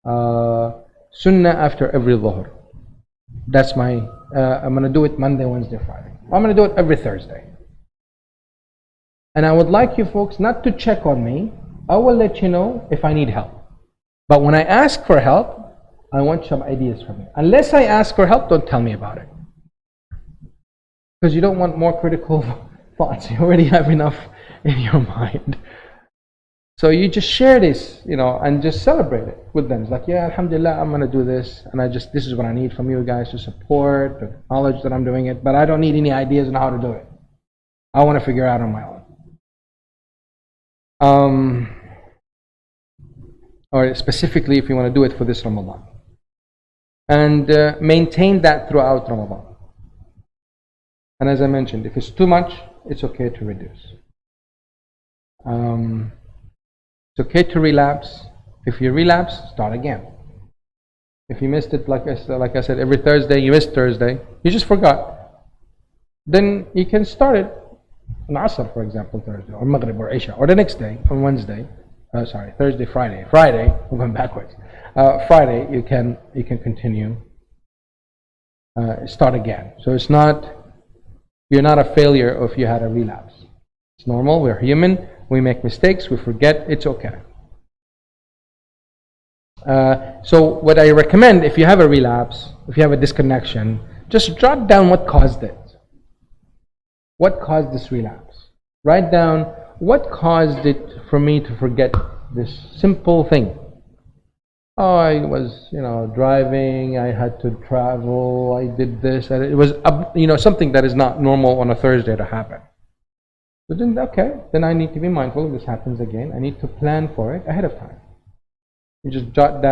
sunnah after every dhuhr. That's I'm going to do it Monday, Wednesday, Friday. I'm going to do it every Thursday. And I would like you folks not to check on me. I will let you know if I need help. But when I ask for help, I want some ideas from you. Unless I ask for help, don't tell me about it. Because you don't want more critical thoughts. You already have enough in your mind. So you just share this, and just celebrate it with them. It's like, yeah, alhamdulillah, I'm going to do this. And this is what I need from you guys to support, to acknowledge that I'm doing it. But I don't need any ideas on how to do it. I want to figure it out on my own. Or specifically if you want to do it for this Ramadan. And maintain that throughout Ramadan. And as I mentioned, if it's too much, it's okay to reduce. It's okay to relapse. If you relapse, start again. If you missed it, like I said, every Thursday, you missed Thursday, you just forgot. Then you can start it on Asr, for example, Thursday, or Maghrib, or Isha, or the next day, on Wednesday. Thursday, Friday. Friday, I'm going backwards. Friday, you can continue. Start again. So you're not a failure if you had a relapse. It's normal. We're human. We make mistakes. We forget. It's okay. So what I recommend, if you have a relapse, if you have a disconnection, just jot down what caused it. What caused this relapse? Write down what caused it for me to forget this simple thing. Oh, I was, driving, I had to travel, I did this, and it was, something that is not normal on a Thursday to happen. So then I need to be mindful if this happens again. I need to plan for it ahead of time. You just jot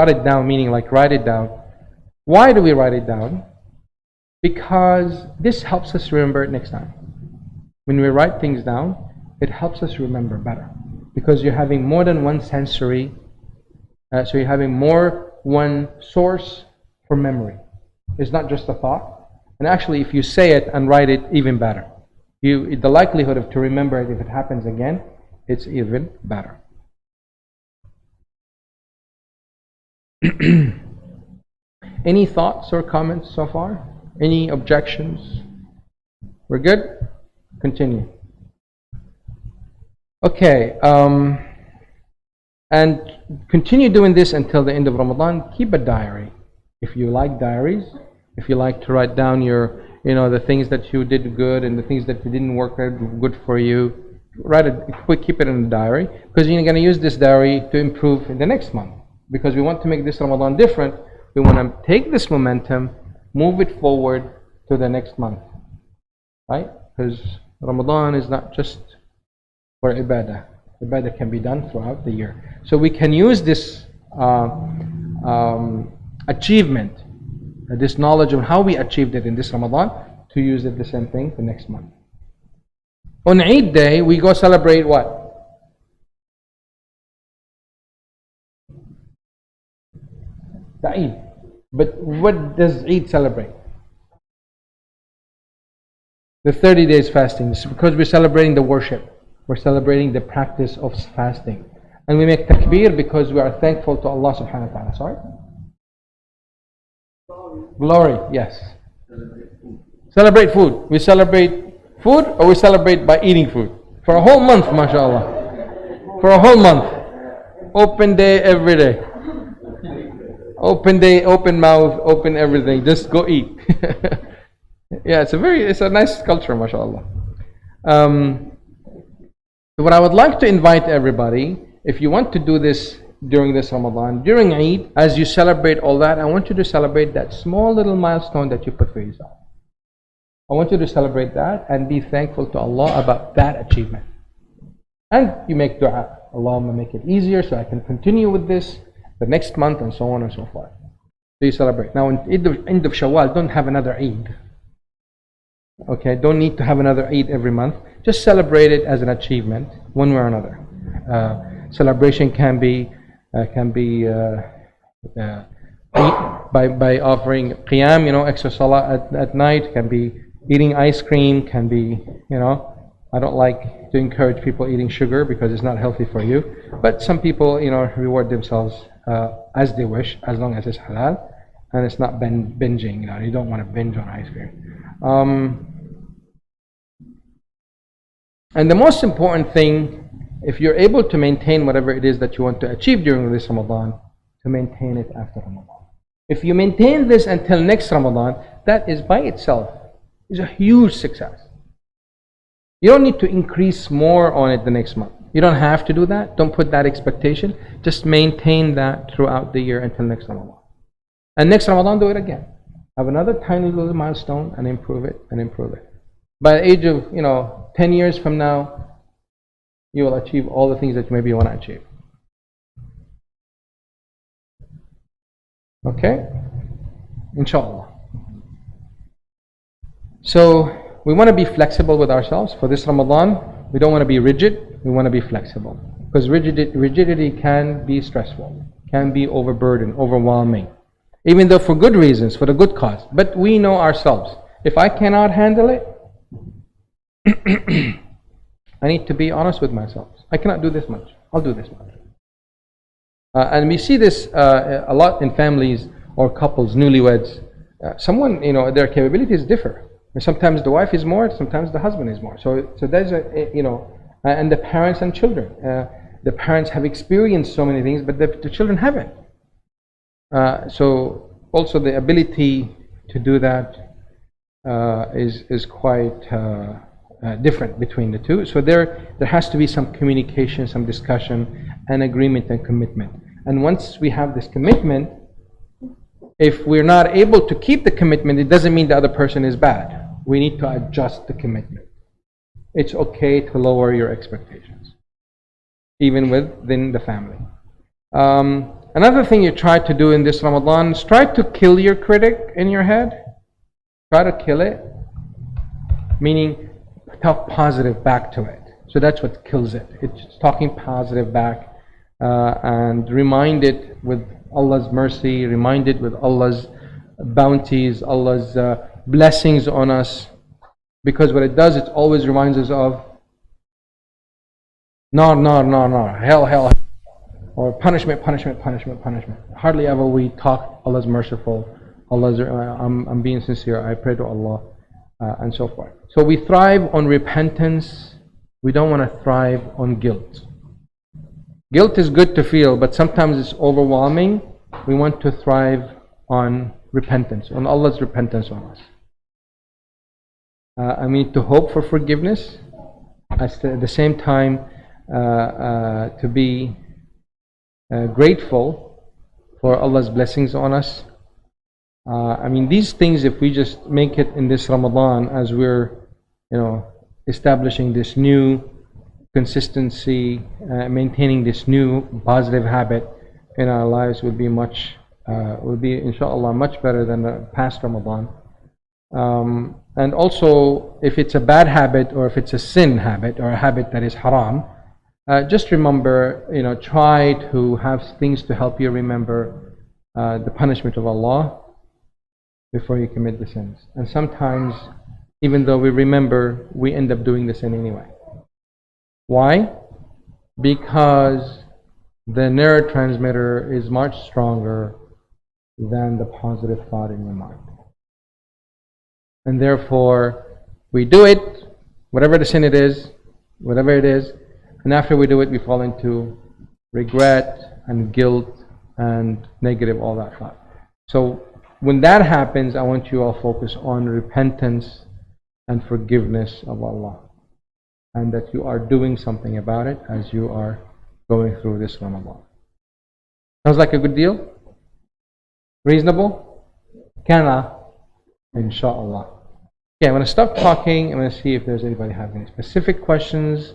it down, meaning like write it down. Why do we write it down? Because this helps us remember it next time. When we write things down, it helps us remember better. Because you're having more than one sensory, so you're having one source for memory. It's not just a thought. And actually, if you say it and write it, even better. The likelihood of to remember it if it happens again, it's even better. Any thoughts or comments so far? Any objections? We're good? Continue. Okay, and continue doing this until the end of Ramadan. Keep a diary. If you like diaries, if you like to write down your, the things that you did good and the things that didn't work good for you, keep it in a diary, because you're going to use this diary to improve in the next month. Because we want to make this Ramadan different. We want to take this momentum, move it forward to the next month, right? Because Ramadan is not just for ibadah. Ibadah can be done throughout the year. So we can use this achievement, this knowledge of how we achieved it in this Ramadan, to use it the same thing the next month. On Eid Day, we go celebrate what? The Eid. But what does Eid celebrate? The 30 days fasting. It's because we're celebrating the worship. We're celebrating the practice of fasting. And we make takbir because we are thankful to Allah subhanahu wa ta'ala. Sorry? Glory, yes. Celebrate food. We celebrate food, or we celebrate by eating food? For a whole month, mashallah. For a whole month. Open day every day. Open day, open mouth, open everything. Just go eat. Yeah, it's a nice culture, mashallah. What I would like to invite everybody, if you want to do this during this Ramadan, during Eid, as you celebrate all that, I want you to celebrate that small little milestone that you put for yourself. I want you to celebrate that and be thankful to Allah about that achievement. And you make dua. Allahumma make it easier so I can continue with this the next month, and so on and so forth. So you celebrate. Now, in end of Shawwal, don't have another Eid. Okay, don't need to have another Eid every month. Just celebrate it as an achievement, one way or another. Celebration can be by offering qiyam, extra salah at night. Can be eating ice cream. Can be, I don't like to encourage people eating sugar because it's not healthy for you. But some people, reward themselves as they wish, as long as it's halal and it's not binging. You don't want to binge on ice cream. And the most important thing, if you're able to maintain whatever it is that you want to achieve during this Ramadan, to maintain it after Ramadan. If you maintain this until next Ramadan, that is by itself is a huge success. You don't need to increase more on it the next month. You don't have to do that. Don't put that expectation. Just maintain that throughout the year until next Ramadan. And next Ramadan, do it again. Have another tiny little milestone and improve it and improve it. By the age of 10 years from now, you will achieve all the things that maybe you want to achieve. Okay? Inshallah. So we want to be flexible with ourselves. For this Ramadan, we don't want to be rigid, we want to be flexible. Because rigidity can be stressful, can be overburdened, overwhelming. Even though for good reasons, for the good cause. But we know ourselves. If I cannot handle it, I need to be honest with myself. I cannot do this much. I'll do this much. And we see this a lot in families or couples, newlyweds. Someone, their capabilities differ. Sometimes the wife is more, sometimes the husband is more. So there's and the parents and children. The parents have experienced so many things, but the children haven't. So also the ability to do that is quite different between the two. So there has to be some communication, some discussion, and agreement and commitment. And once we have this commitment, if we're not able to keep the commitment, it doesn't mean the other person is bad. We need to adjust the commitment. It's okay to lower your expectations, even within the family. Another thing you try to do in this Ramadan is try to kill your critic in your head. Try to kill it, meaning talk positive back to it. So that's what kills it. It's talking positive back and remind it with Allah's mercy, remind it with Allah's bounties, Allah's blessings on us. Because what it does, it always reminds us of nar, hell, or punishment. Hardly ever we talk Allah's merciful, Allah's I'm being sincere, I pray to Allah, and so forth. So we thrive on repentance, We don't want to thrive on guilt. Guilt is good to feel, but sometimes it's overwhelming. We want to thrive on repentance, on Allah's repentance on us. I mean, to hope for forgiveness, at the same time to be grateful for Allah's blessings on us. I mean, these things, if we just make it in this Ramadan, as we're, establishing this new consistency, maintaining this new positive habit in our lives, would be inshallah much better than the past Ramadan. And also, if it's a bad habit, or if it's a sin habit, or a habit that is haram, just remember, try to have things to help you remember the punishment of Allah before you commit the sins. And sometimes, even though we remember, we end up doing the sin anyway. Why? Because the neurotransmitter is much stronger than the positive thought in your mind. And therefore, we do it, whatever the sin it is, whatever it is, and after we do it, we fall into regret and guilt and negative, all that thought. So when that happens, I want you all focus on repentance and forgiveness of Allah, and that you are doing something about it as you are going through this Ramadan. Sounds like a good deal? Reasonable? Kana? Inshallah. Okay, I'm going to stop talking. I'm going to see if there's anybody having any specific questions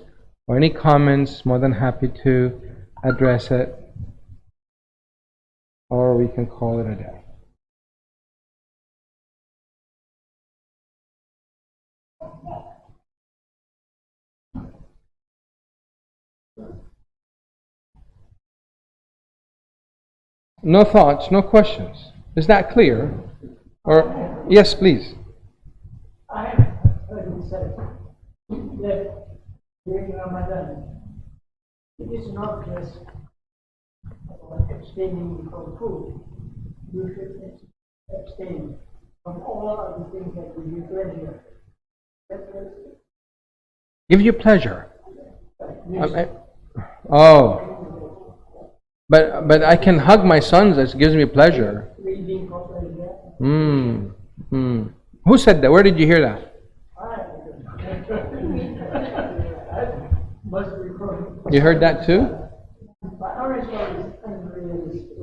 or any comments. More than happy to address it. Or we can call it a day. No thoughts, no questions. Is that clear? Or yes, please. I have heard it said that during Ramadan, it is not just abstaining from food. You should abstain from all other things that give you pleasure. Give you pleasure. Music, But I can hug my sons. It gives me pleasure. reading for pleasure. Who said that? Where did you hear that? Must be from. You heard that too? But our response is unrealistic.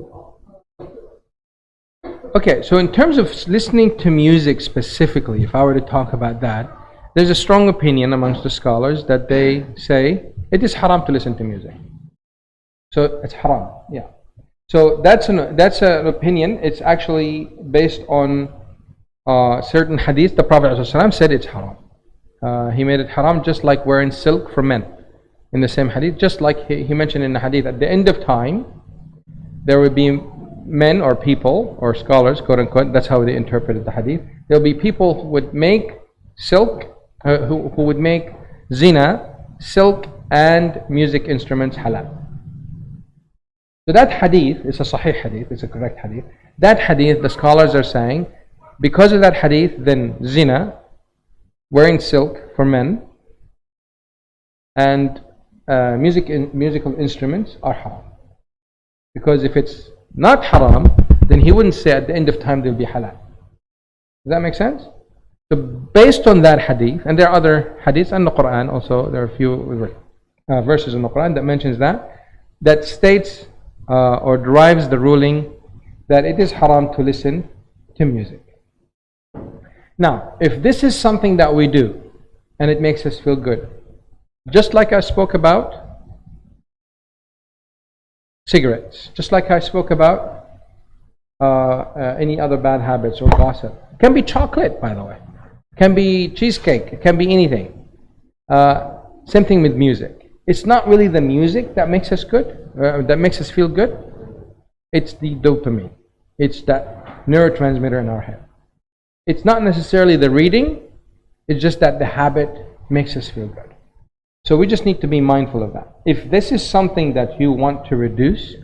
Okay, so in terms of listening to music specifically, if I were to talk about that, there's a strong opinion amongst the scholars that they say it is haram to listen to music. So it's haram, yeah. So that's an opinion. It's actually based on certain hadith. The Prophet ﷺ said it's haram. He made it haram, just like wearing silk for men. In the same hadith, just like he mentioned in the hadith, at the end of time, there will be men or people or scholars, quote unquote, that's how they interpreted the hadith. There will be people who would make silk, who would make zina, silk and music instruments halal. So that hadith is a sahih hadith, it's a correct hadith. That hadith, the scholars are saying, because of that hadith, then zina, wearing silk for men, and musical instruments are haram. Because if it's not haram, then he wouldn't say at the end of time they'll be halal. Does that make sense? So based on that hadith, and there are other hadiths in the Quran also, there are a few verses in the Quran that mentions that states or derives the ruling that it is haram to listen to music. Now, if this is something that we do and it makes us feel good, just like I spoke about cigarettes, just like I spoke about any other bad habits or gossip. It can be chocolate, by the way. It can be cheesecake. It can be anything. Same thing with music. It's not really the music that makes us good, that makes us feel good. It's the dopamine. It's that neurotransmitter in our head. It's not necessarily the reading. It's just that the habit makes us feel good. So we just need to be mindful of that. If this is something that you want to reduce,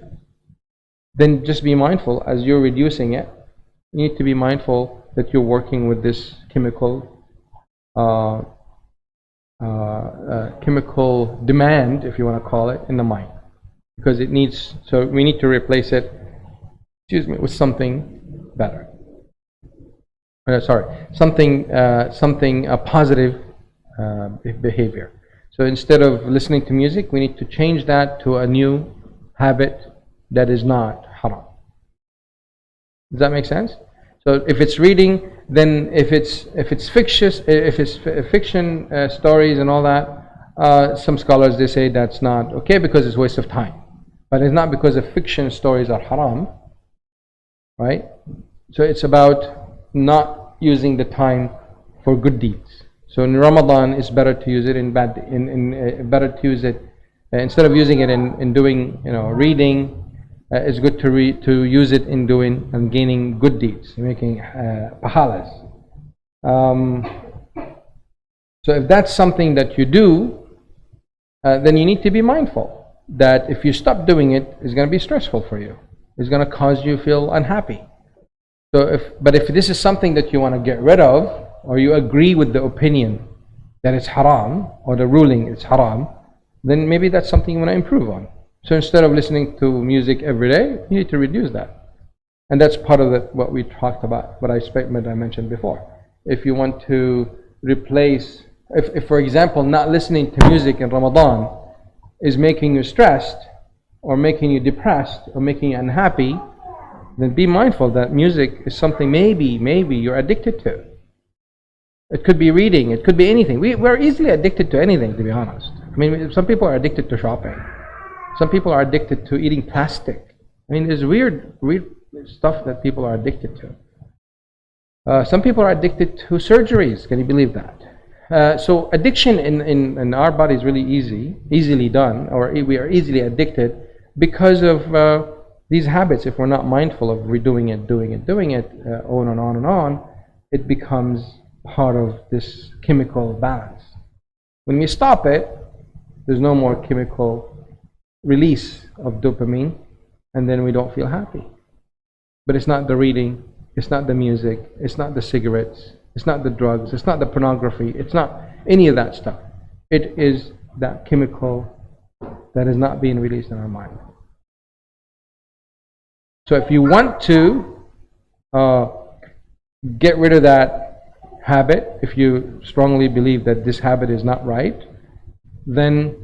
then just be mindful as you're reducing it. You need to be mindful that you're working with this chemical chemical demand, if you want to call it, in the mind, because it needs. So we need to replace it. Excuse me, with something better. Something positive behavior. So instead of listening to music, we need to change that to a new habit that is not haram. Does that make sense? So if it's reading, then if it's fiction stories and all that, some scholars they say that's not okay because it's a waste of time. But it's not because the fiction stories are haram, right? So it's about not using the time for good deeds. So in Ramadan, it's better to use it better to use it instead of using it in doing reading. It's good to use it in doing and gaining good deeds, making pahalas. So if that's something that you do, then you need to be mindful that if you stop doing it, it's going to be stressful for you. It's going to cause you to feel unhappy. So if this is something that you want to get rid of, or you agree with the opinion that it's haram, or the ruling is haram, then maybe that's something you want to improve on. So instead of listening to music every day, you need to reduce that. And that's part of what we talked about, what I mentioned before. If you want to replace, if for example, not listening to music in Ramadan is making you stressed, or making you depressed, or making you unhappy, then be mindful that music is something maybe you're addicted to. It could be reading, it could be anything. We're easily addicted to anything, to be honest. I mean, some people are addicted to shopping. Some people are addicted to eating plastic. I mean, there's weird stuff that people are addicted to. Some people are addicted to surgeries. Can you believe that? So addiction in our body is really easily done, or we are easily addicted because of these habits. If we're not mindful of doing it, on and on and on, it becomes part of this chemical balance. When we stop it, there's no more chemical release of dopamine, and then we don't feel happy. But it's not the reading, it's not the music, it's not the cigarettes, it's not the drugs, it's not the pornography, it's not any of that stuff. It is that chemical that is not being released in our mind. So if you want to get rid of that habit, if you strongly believe that this habit is not right, then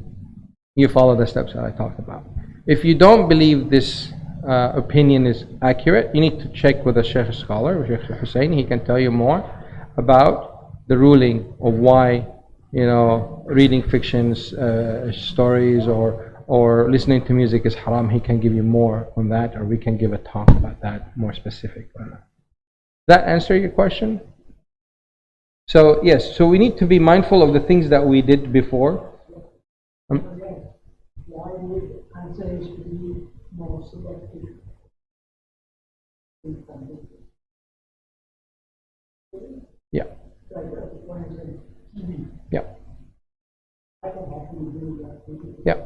you follow the steps that I talked about. If you don't believe this opinion is accurate, you need to check with a Sheikh scholar, Sheikh Hussein. He can tell you more about the ruling of why reading fictions, stories, or listening to music is haram. He can give you more on that, or we can give a talk about that more specific. Does that answer your question? So yes, so we need to be mindful of the things that we did before. Why would answers be more selective? Yeah. Yeah. Yeah.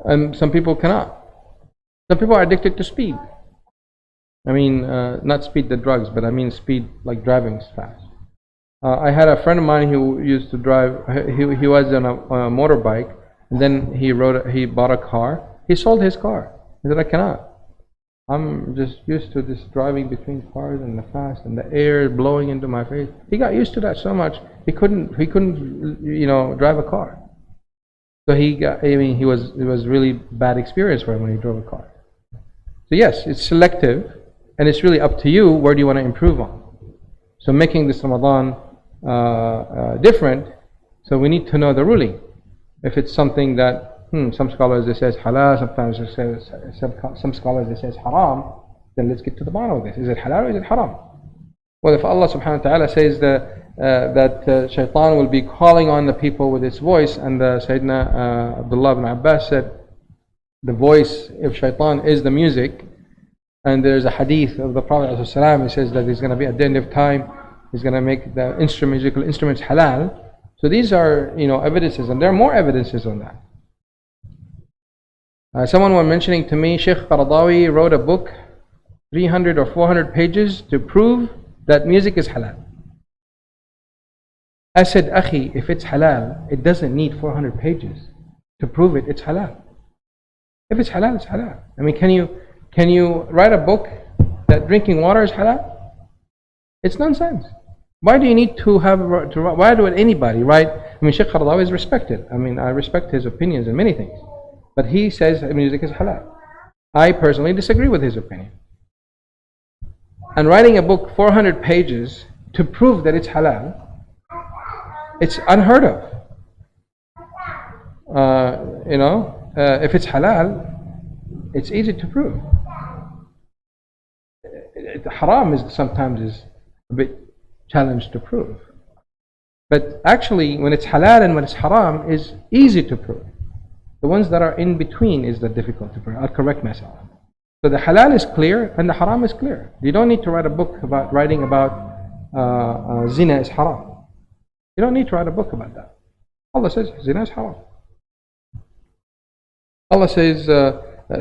And some people cannot. Some people are addicted to speed. I mean, not speed the drugs, but I mean speed like driving fast. I had a friend of mine who used to drive. He was on a motorbike, and then he bought a car. He sold his car. He said, "I cannot. I'm just used to this driving between cars and the fast and the air blowing into my face." He got used to that so much he couldn't drive a car. So it was really bad experience for him when he drove a car. So yes, it's selective, and it's really up to you. Where do you want to improve on? So making this Ramadan different, so we need to know the ruling. If it's something that some scholars they say is halal, some scholars they say is haram, then let's get to the bottom of this. Is it halal or is it haram? Well, if Allah subhanahu wa ta'ala says that shaitan will be calling on the people with its voice, and Sayyidina Abdullah ibn Abbas said the voice of shaitan is the music, and there's a hadith of the Prophet ﷺ, he says that he's going to be at the end of time, he's going to make the musical instruments halal. So these are evidences, and there are more evidences on that. Someone was mentioning to me, Sheikh Qaradawi wrote a book, 300 or 400 pages, to prove that music is halal. I said, Akhi, if it's halal, it doesn't need 400 pages to prove it. It's halal. If it's halal, it's halal. I mean, can you write a book that drinking water is halal? It's nonsense. Why do you need to have, why do anybody write? I mean, Sheikh Qaradawi is respected. I mean, I respect his opinions in many things. But he says music is halal. I personally disagree with his opinion. And writing a book 400 pages to prove that it's halal, it's unheard of. If it's halal, it's easy to prove. Haram is sometimes a bit challenged to prove. But actually, when it's halal and when it's haram, is easy to prove. The ones that are in between is the difficult to prove. I'll correct myself. So the halal is clear and the haram is clear. You don't need to write a book writing about zina is haram. You don't need to write a book about that. Allah says zina is haram. Allah says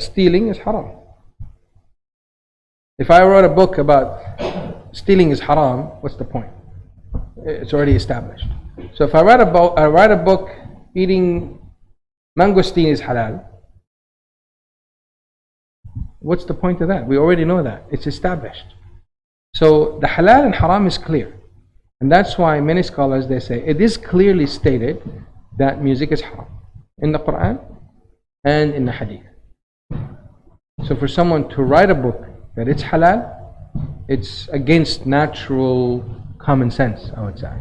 stealing is haram. If I wrote a book about stealing is haram, what's the point? It's already established. So if I write a book eating mangosteen is halal, what's the point of that? We already know that. It's established. So the halal and haram is clear. And that's why many scholars, they say, it is clearly stated that music is haram in the Quran and in the Hadith. So for someone to write a book that it's halal, it's against natural common sense, I would say.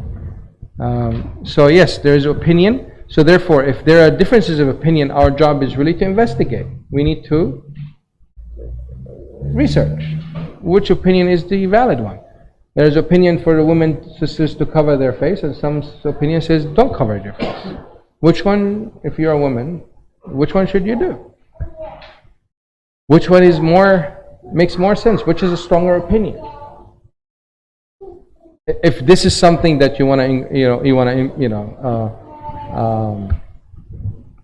So yes, there is opinion. So therefore, if there are differences of opinion, our job is really to investigate. We need to research which opinion is the valid one. There is opinion for the women sisters to cover their face, and some opinion says don't cover your face. Which one, if you're a woman, which one should you do? Which one is makes more sense? Which is a stronger opinion? If this is something that you want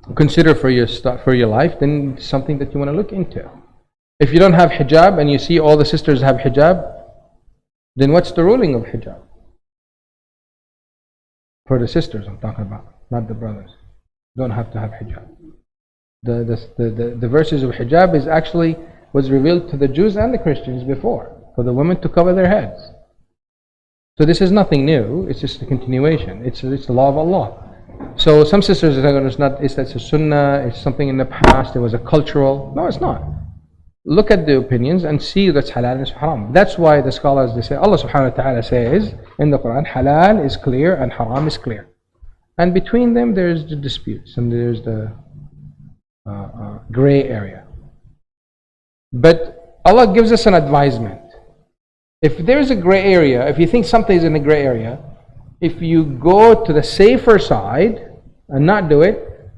to consider for your life, then it's something that you want to look into. If you don't have hijab and you see all the sisters have hijab, then what's the ruling of hijab? For the sisters I'm talking about, not the brothers. You don't have to have hijab. The verses of hijab was revealed to the Jews and the Christians before, for the women to cover their heads. So this is nothing new, it's just a continuation. It's the law of Allah. So some sisters are saying that's a sunnah, it's something in the past, it was a cultural. No, it's not. Look at the opinions and see that's halal and haram. That's why the scholars, they say, Allah subhanahu wa ta'ala says in the Quran, halal is clear and haram is clear. And between them there's the disputes and there's the gray area. But Allah gives us an advisement. If there's a gray area, if you think something is in a gray area, if you go to the safer side and not do it,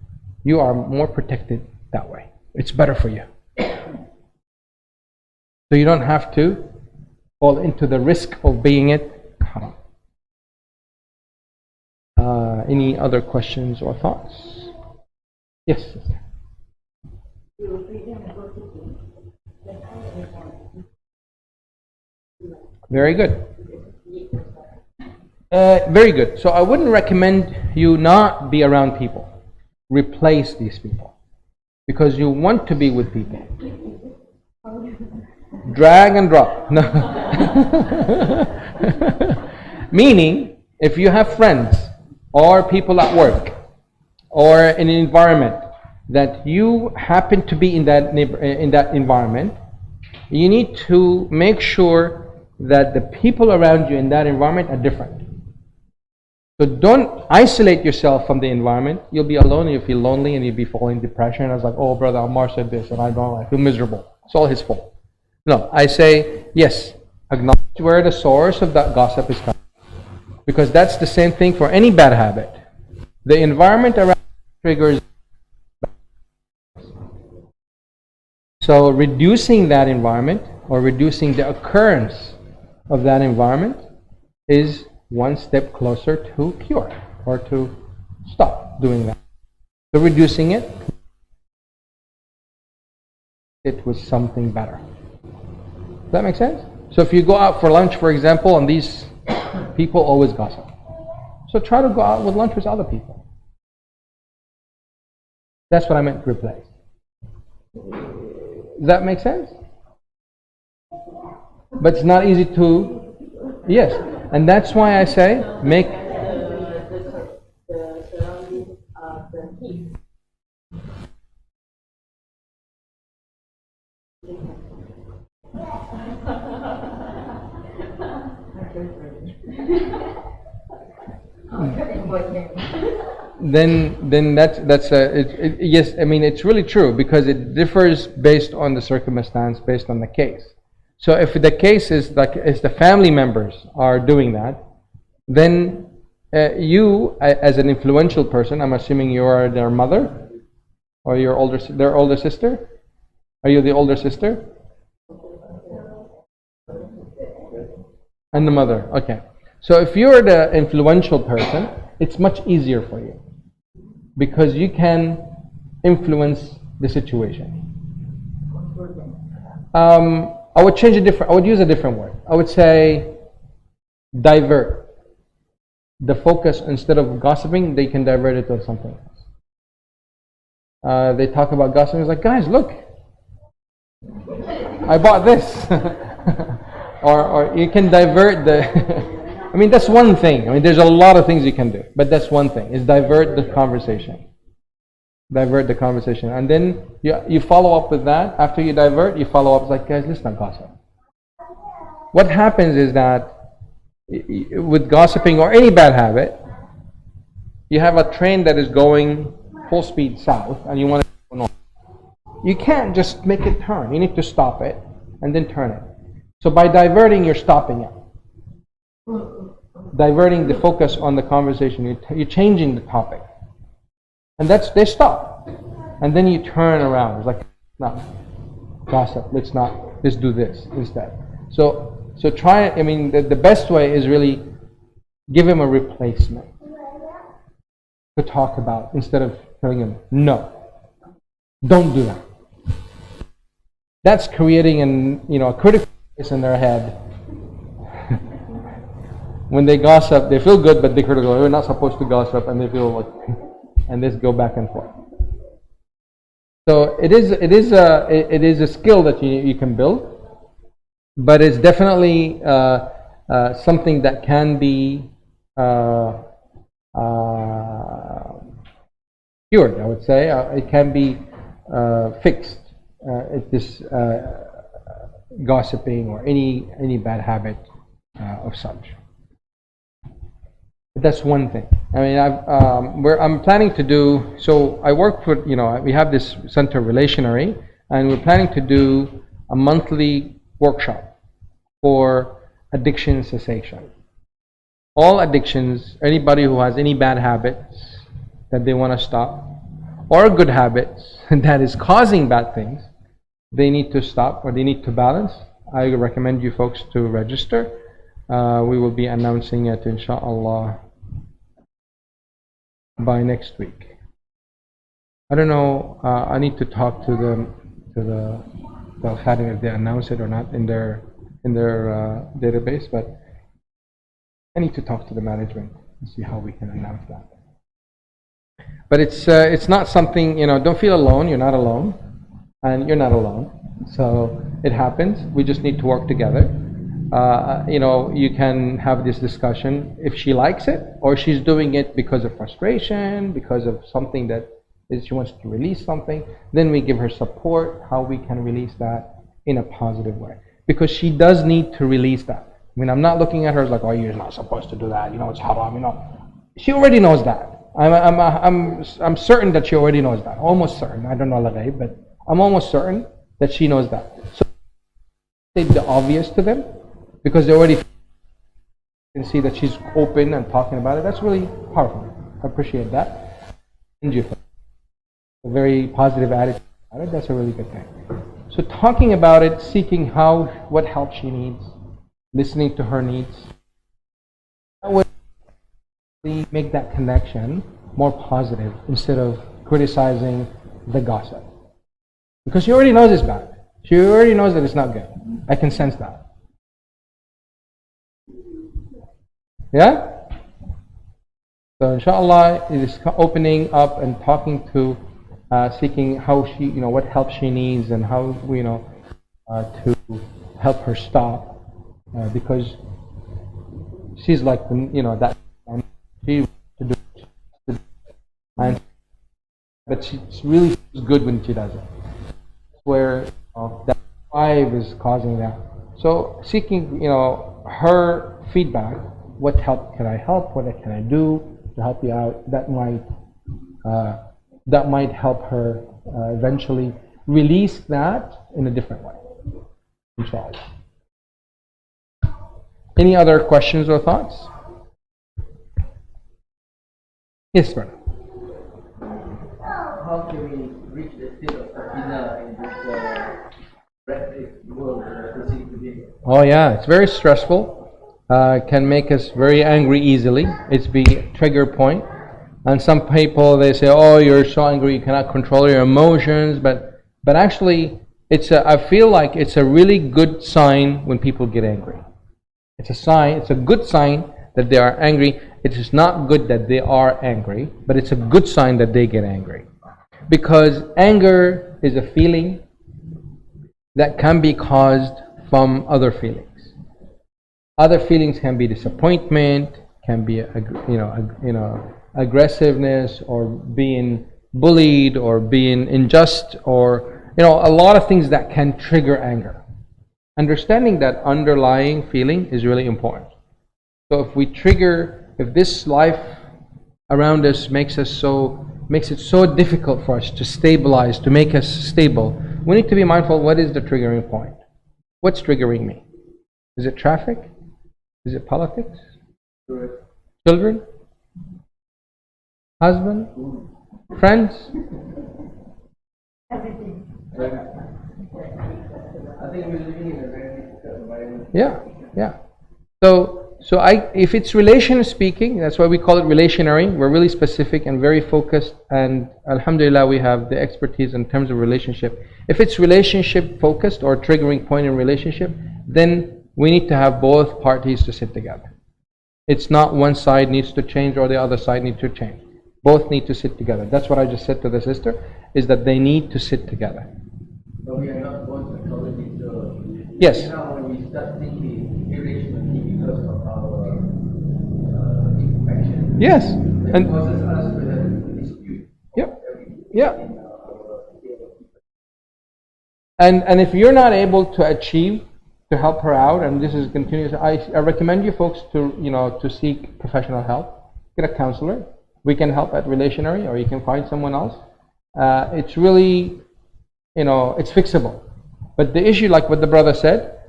you are more protected that way. It's better for you. So you don't have to fall into the risk of being it haram. Any other questions or thoughts? Yes. Very good. Very good. So I wouldn't recommend you not be around people. Replace these people. Because you want to be with people. Drag and drop. No. Meaning, if you have friends or people at work or in an environment that you happen to be in that environment, you need to make sure that the people around you in that environment are different. So don't isolate yourself from the environment. You'll be alone and you'll feel lonely and you'll be falling depression. I was like, oh, brother Ammar said this and I feel miserable. It's all his fault. No, I say, yes, acknowledge where the source of that gossip is coming. Because that's the same thing for any bad habit. The environment around triggers. So reducing that environment or reducing the occurrence of that environment is one step closer to cure or to stop doing that. So reducing it was something better. Does that make sense? So if you go out for lunch, for example, and these people always gossip. So try to go out with lunch with other people. That's what I meant replace. Does that make sense? But it's not easy to, yes. And that's why I say make the surrounding of the heat. then that's yes. I mean, it's really true because it differs based on the circumstance, based on the case. So if the case is like if the family members are doing that, then you as an influential person, I'm assuming you are their mother or their older sister. Are you the older sister? And the mother. Okay. So if you're the influential person, it's much easier for you because you can influence the situation. I would I would use a different word. I would say divert the focus. Instead of gossiping, they can divert it to something else. They talk about gossiping. It's like, guys, look, I bought this. or you can divert the I mean, that's one thing. I mean, there's a lot of things you can do, but that's one thing, is divert the conversation. Divert the conversation. And then you follow up with that. After you divert, you follow up. It's like, guys, let's not gossip. What happens is that with gossiping or any bad habit, you have a train that is going full speed south and you want to go north. You can't just make it turn. You need to stop it and then turn it. So by diverting, you're stopping it. Diverting the focus on the conversation, you're changing the topic. And they stop. And then you turn around. It's like, no, gossip, let's do this instead. So try, I mean, the best way is really give him a replacement to talk about instead of telling him, no, don't do that. That's creating a critical voice in their head. When they gossip, they feel good, but they're critical. We're not supposed to gossip, and they feel like, and this go back and forth. So it is a skill that you can build, but it's definitely something that can be cured. I would say it can be fixed. This gossiping or any bad habit of such. That's one thing. I mean, I'm planning to do. So I work for, we have this center relationary, and we're planning to do a monthly workshop for addiction cessation. All addictions, anybody who has any bad habits that they want to stop, or good habits that is causing bad things, they need to stop or they need to balance. I recommend you folks to register. We will be announcing it, inshallah, by next week. I don't know. I need to talk to the Khadim if they announce it or not in their database. But I need to talk to the management and see how we can announce that. But it's not something, Don't feel alone. You're not alone, and you're not alone. So it happens. We just need to work together. You can have this discussion if she likes it or she's doing it because of frustration, because of something that she wants to release something. Then we give her support, how we can release that in a positive way. Because she does need to release that. I mean, I'm not looking at her as like, oh, you're not supposed to do that. It's haram. She already knows that. I'm certain that she already knows that. Almost certain. I don't know al-ghaib, but I'm almost certain that she knows that. So say the obvious to them, because they already can see that she's open and talking about it. That's really powerful. I appreciate that. A very positive attitude about it. That's a really good thing. So talking about it, seeking what help she needs, listening to her needs, that would make that connection more positive instead of criticizing the gossip. Because she already knows it's bad. She already knows that it's not good. I can sense that. Yeah? So inshallah, it is opening up and talking to, seeking how she, what help she needs and how, to help her stop, because she's like, that she wants to do it, and but she's really good when she does it. Where that drive is causing that. So seeking, her feedback. What help can I help? What can I do to help you out? That might help her eventually release that in a different way. Inshallah. Any other questions or thoughts? Yes, brother. How can we reach the state of sakina in this rapid world that we seem to be? Oh yeah, it's very stressful. Can make us very angry easily. It's the trigger point. And some people, they say, "Oh, you're so angry, you cannot control your emotions." But actually, I feel like it's a really good sign when people get angry. It's a sign. It's a good sign that they are angry. It is not good that they are angry, but it's a good sign that they get angry. Because anger is a feeling that can be caused from other feelings. Other feelings can be disappointment, can be aggressiveness, or being bullied, or being unjust, or a lot of things that can trigger anger. Understanding that underlying feeling is really important. So if this life around us makes it so difficult for us to stabilize, to make us stable, we need to be mindful, what is the triggering point? What's triggering me? Is it traffic? Is it politics? Children? Husband? Friends? Everything. I think we're living in a very difficult environment. Yeah. So if it's relation speaking, that's why we call it relationary. We're really specific and very focused, and alhamdulillah we have the expertise in terms of relationship. If it's relationship focused or triggering point in relationship, then we need to have both parties to sit together. It's not one side needs to change or the other side needs to change. Both need to sit together. That's what I just said to the sister, is that they need to sit together. So we are not both psychologists, so Yes. when we start thinking irrationally because of our imperfection, Yes. it causes us to have a dispute. Yeah. And if you're not able to achieve, to help her out, and this is continuous, I recommend you folks to seek professional help. Get a counselor. We can help at relationary, or you can find someone else. It's really, it's fixable. But the issue, like what the brother said,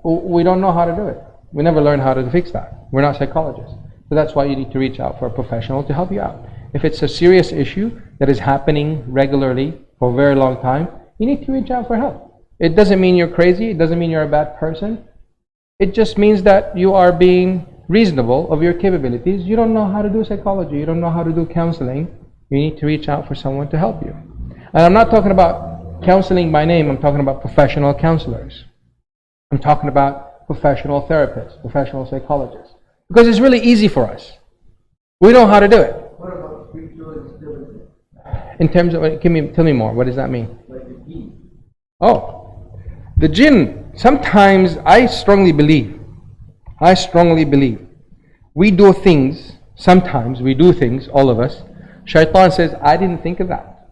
we don't know how to do it. We never learn how to fix that. We're not psychologists. So that's why you need to reach out for a professional to help you out. If it's a serious issue that is happening regularly for a very long time, you need to reach out for help. It doesn't mean you're crazy. It doesn't mean you're a bad person. It just means that you are being reasonable of your capabilities. You don't know how to do psychology. You don't know how to do counseling. You need to reach out for someone to help you. And I'm not talking about counseling by name. I'm talking about professional counselors. I'm talking about professional therapists, professional psychologists. Because it's really easy for us. We know how to do it. What about spiritual disturbances? In terms of, tell me more. What does that mean? Like the key. Oh. The jinn, sometimes I strongly believe, sometimes we do things, all of us, shaitan says, I didn't think of that.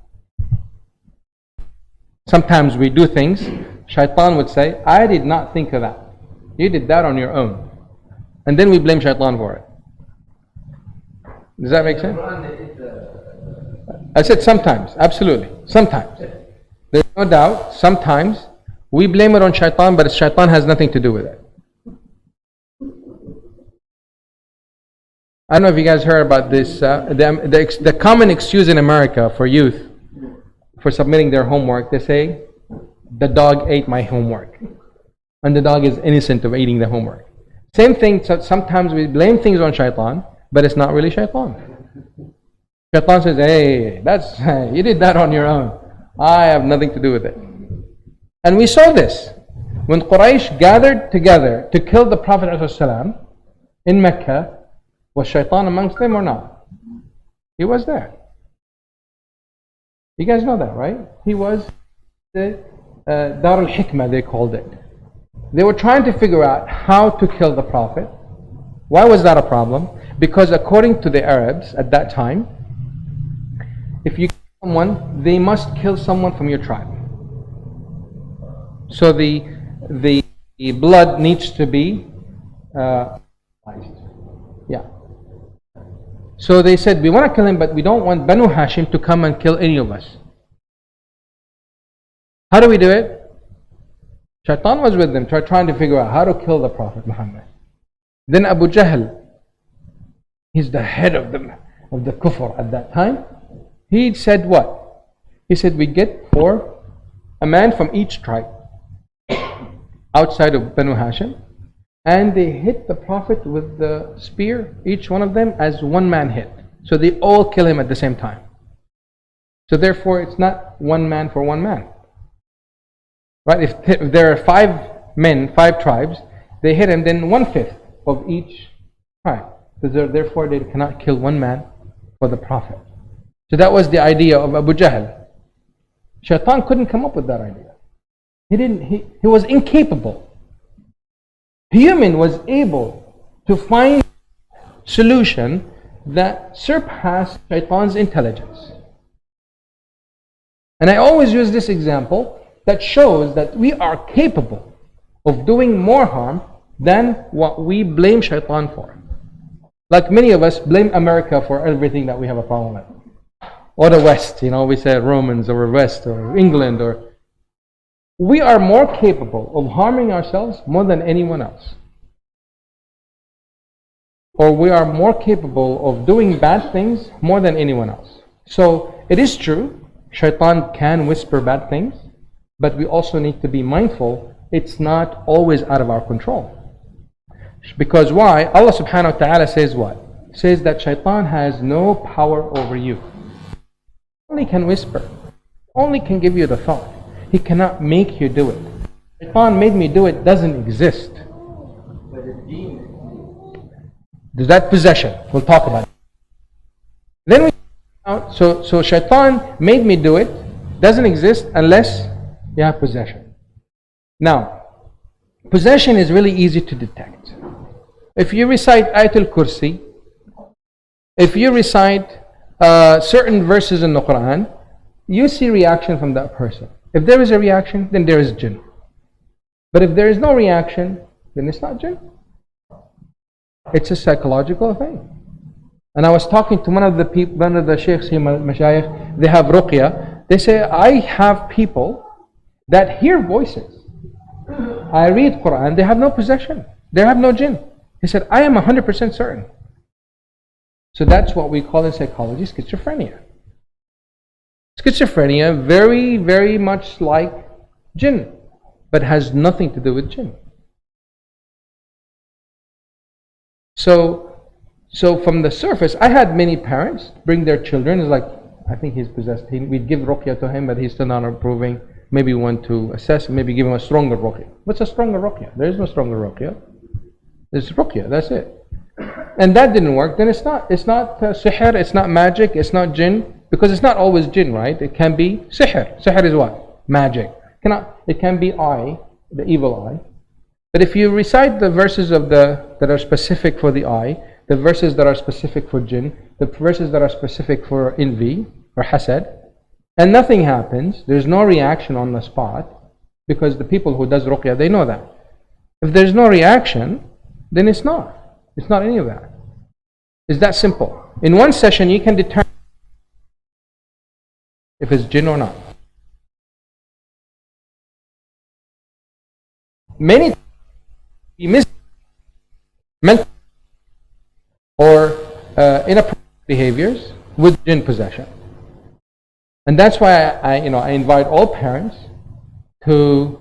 Sometimes we do things, shaitan would say, I did not think of that. You did that on your own. And then we blame shaitan for it. Does that make sense? I said sometimes, absolutely, sometimes. There's no doubt, sometimes we blame it on shaitan, but shaitan has nothing to do with it. I don't know if you guys heard about this, the common excuse in America for youth for submitting their homework. They say, the dog ate my homework. And the dog is innocent of eating the homework. Same thing, so sometimes we blame things on shaitan, but it's not really shaitan. Shaitan says, hey, you did that on your own. I have nothing to do with it. And we saw this when Quraysh gathered together to kill the Prophet ﷺ in Mecca. Was Shaitan amongst them or not? He was there. You guys know that, right? He was the Dar al-Hikmah, they called it. They were trying to figure out how to kill the Prophet. Why was that a problem? Because according to the Arabs at that time, if you kill someone, they must kill someone from your tribe. So the blood needs to be yeah. So they said, we want to kill him, but we don't want Banu Hashim to come and kill any of us. How do we do it? Shaitan was with them, trying to figure out how to kill the Prophet Muhammad. Then Abu Jahl, he's the head of the kufr at that time. He said what? He said, we get for a man from each tribe outside of Banu Hashim, and they hit the Prophet with the spear, each one of them as one man hit. So they all kill him at the same time. So therefore it's not one man for one man. Right? If there are 5 men, 5 tribes, they hit him, then 1/5 of each tribe. So therefore they cannot kill one man for the Prophet. So that was the idea of Abu Jahl. Shaitan couldn't come up with that idea. He was incapable. Human was able to find a solution that surpassed Shaitan's intelligence. And I always use this example that shows that we are capable of doing more harm than what we blame Shaitan for. Like many of us blame America for everything that we have a problem with. Or the West, we say Romans or West or England, or we are more capable of harming ourselves more than anyone else. Or we are more capable of doing bad things more than anyone else. So it is true, Shaitan can whisper bad things, but we also need to be mindful it's not always out of our control. Because why? Allah subhanahu wa ta'ala says what? Says that Shaitan has no power over you. Only can whisper, only can give you the thought. He cannot make you do it. Shaitan made me do it doesn't exist. There's that possession. We'll talk about it. Then we so Shaitan made me do it doesn't exist unless you have possession. Now, possession is really easy to detect. If you recite Ayatul Kursi, if you recite certain verses in the Quran, you see reaction from that person. If there is a reaction, then there is jinn. But if there is no reaction, then it's not jinn. It's a psychological thing. And I was talking to one of the sheikhs here, mashayikh, they have ruqya. They say, I have people that hear voices. I read Quran, they have no possession. They have no jinn. He said, I am 100% certain. So that's what we call in psychology schizophrenia. Schizophrenia, very, very much like jinn, but has nothing to do with jinn. So from the surface, I had many parents bring their children. It's like, I think he's possessed. We'd give ruqya to him, but he's still not approving. Maybe we want to assess, maybe give him a stronger ruqya. What's a stronger ruqya? There is no stronger ruqya. There's ruqya, that's it. And that didn't work, then it's not sihr, it's not magic, it's not jinn, because it's not always jinn, right? It can be sihr. Sihr is what? Magic. It can be eye, the evil eye. But if you recite the verses that are specific for the eye, the verses that are specific for jinn, the verses that are specific for envy or hasad, and nothing happens, there's no reaction on the spot, because the people who does ruqya, they know that. If there's no reaction, then it's not any of that. It's that simple. In one session, you can determine if it's jinn or not. Many times we miss mental or inappropriate behaviors with jinn possession. And that's why I invite all parents to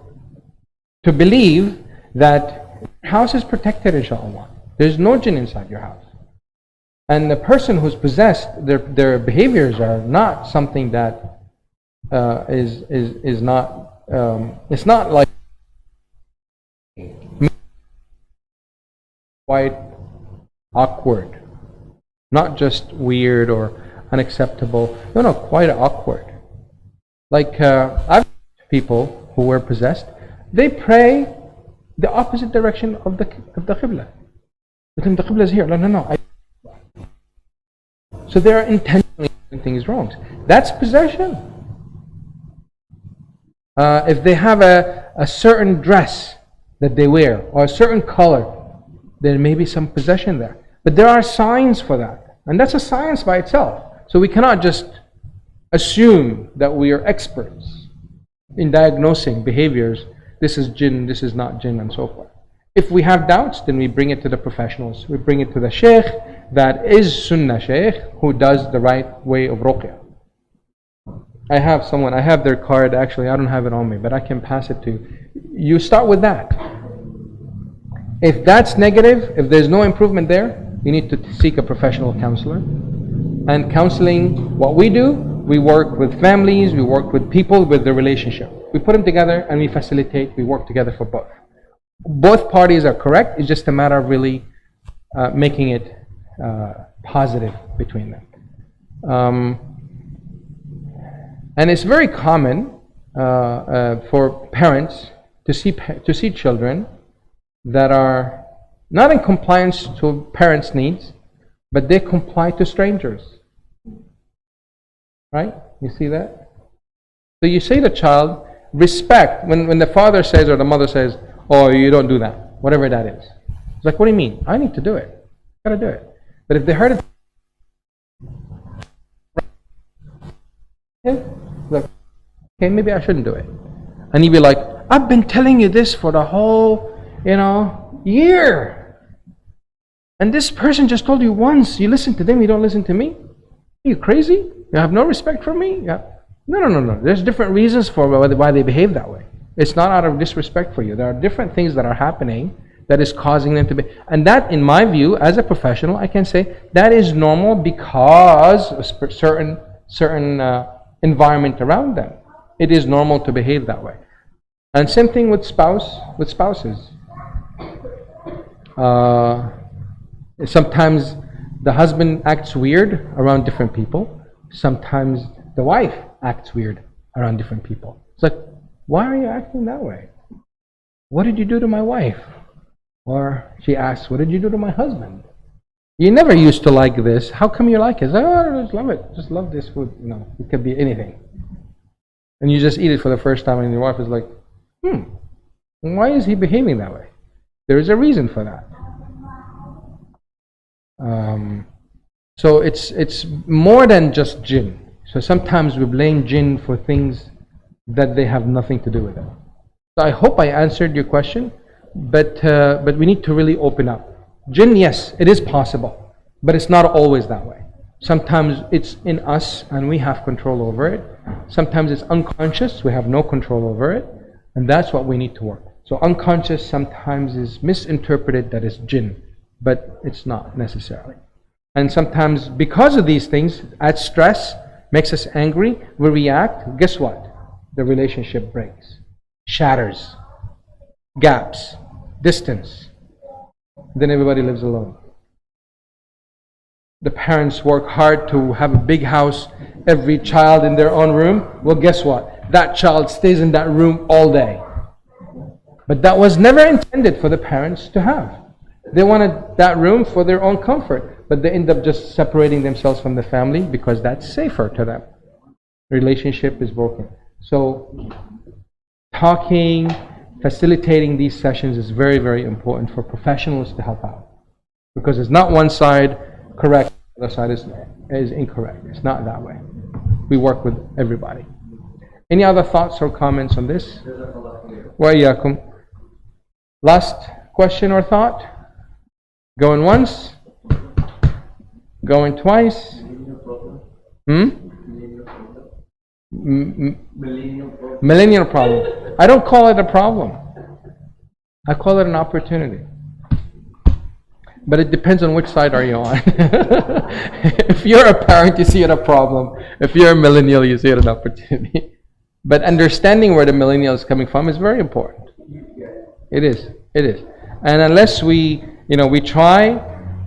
believe that your house is protected, inshallah. There's no jinn inside your house. And the person who's possessed, their behaviors are not something that is not, it's not like quite awkward. Not just weird or unacceptable. No, quite awkward. Like I've people who were possessed, they pray the opposite direction of the Qibla. They think the Qibla is here. No. So they are intentionally doing things wrong. That's possession. If they have a certain dress that they wear or a certain color, there may be some possession there. But there are signs for that. And that's a science by itself. So we cannot just assume that we are experts in diagnosing behaviors. This is jinn, this is not jinn, and so forth. If we have doubts, then we bring it to the professionals. We bring it to the sheikh that is sunnah sheikh, who does the right way of ruqyah. I have their card, actually, I don't have it on me, but I can pass it to you. You start with that. If that's negative, if there's no improvement there, you need to seek a professional counselor. And counseling, what we do, we work with families, we work with people with their relationship. We put them together and we facilitate, we work together for both. Both parties are correct, it's just a matter of really making it positive between them. And it's very common for parents to see children that are not in compliance to parents' needs, but they comply to strangers. Right? You see that? So you say to the child, respect, when the father says or the mother says, oh, you don't do that, whatever that is. It's like, what do you mean? I need to do it. I gotta do it. But if they heard it, like, okay, maybe I shouldn't do it. And he'd be like, I've been telling you this for the whole, year. And this person just told you once, you listen to them, you don't listen to me? Are you crazy? You have no respect for me? Yeah. No. There's different reasons for why they behave that way. It's not out of disrespect for you. There are different things that are happening that is causing them to be. And that, in my view, as a professional, I can say that is normal because of certain environment around them. It is normal to behave that way. And same thing with spouses. Sometimes the husband acts weird around different people. Sometimes the wife acts weird around different people. It's like, why are you acting that way? What did you do to my wife? Or she asks, what did you do to my husband? You never used to like this. How come you like it? It's like, oh, I just love it. Just love this food. It could be anything. And you just eat it for the first time and your wife is like, why is he behaving that way? There is a reason for that. So it's more than just jinn. So sometimes we blame jinn for things that they have nothing to do with it. So I hope I answered your question, but we need to really open up. Jinn, yes, it is possible, but it's not always that way. Sometimes it's in us and we have control over it. Sometimes it's unconscious, we have no control over it, and that's what we need to work. So unconscious sometimes is misinterpreted that it's jinn, but it's not necessarily. And sometimes because of these things, adds stress, makes us angry, we react, guess what? The relationship breaks, shatters, gaps, distance. Then everybody lives alone. The parents work hard to have a big house, every child in their own room. Well, guess what? That child stays in that room all day. But that was never intended for the parents to have. They wanted that room for their own comfort, but they end up just separating themselves from the family because that's safer to them. Relationship is broken. So talking, facilitating these sessions is very, very important for professionals to help out. Because it's not one side correct, the other side is incorrect. It's not that way. We work with everybody. Any other thoughts or comments on this? Wa iyyakum. Last question or thought? Going once? Going twice? Millennial problem. I don't call it a problem. I call it an opportunity. But it depends on which side are you on. If you're a parent, you see it a problem. If you're a millennial, you see it an opportunity. But understanding where the millennial is coming from is very important. It is. And unless we try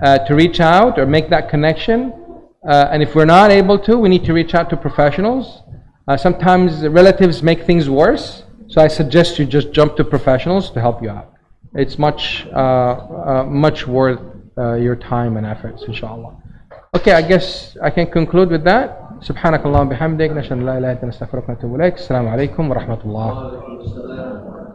to reach out or make that connection. And if we're not able to, we need to reach out to professionals. Sometimes relatives make things worse, so I suggest you just jump to professionals to help you out. It's much worth your time and efforts, inshallah. Okay, I guess I can conclude with that. سبحانك اللهم وبحمدك نشهد ان لا اله الا انت نستغفرك ونتوب اليك. السلام عليكم ورحمة الله.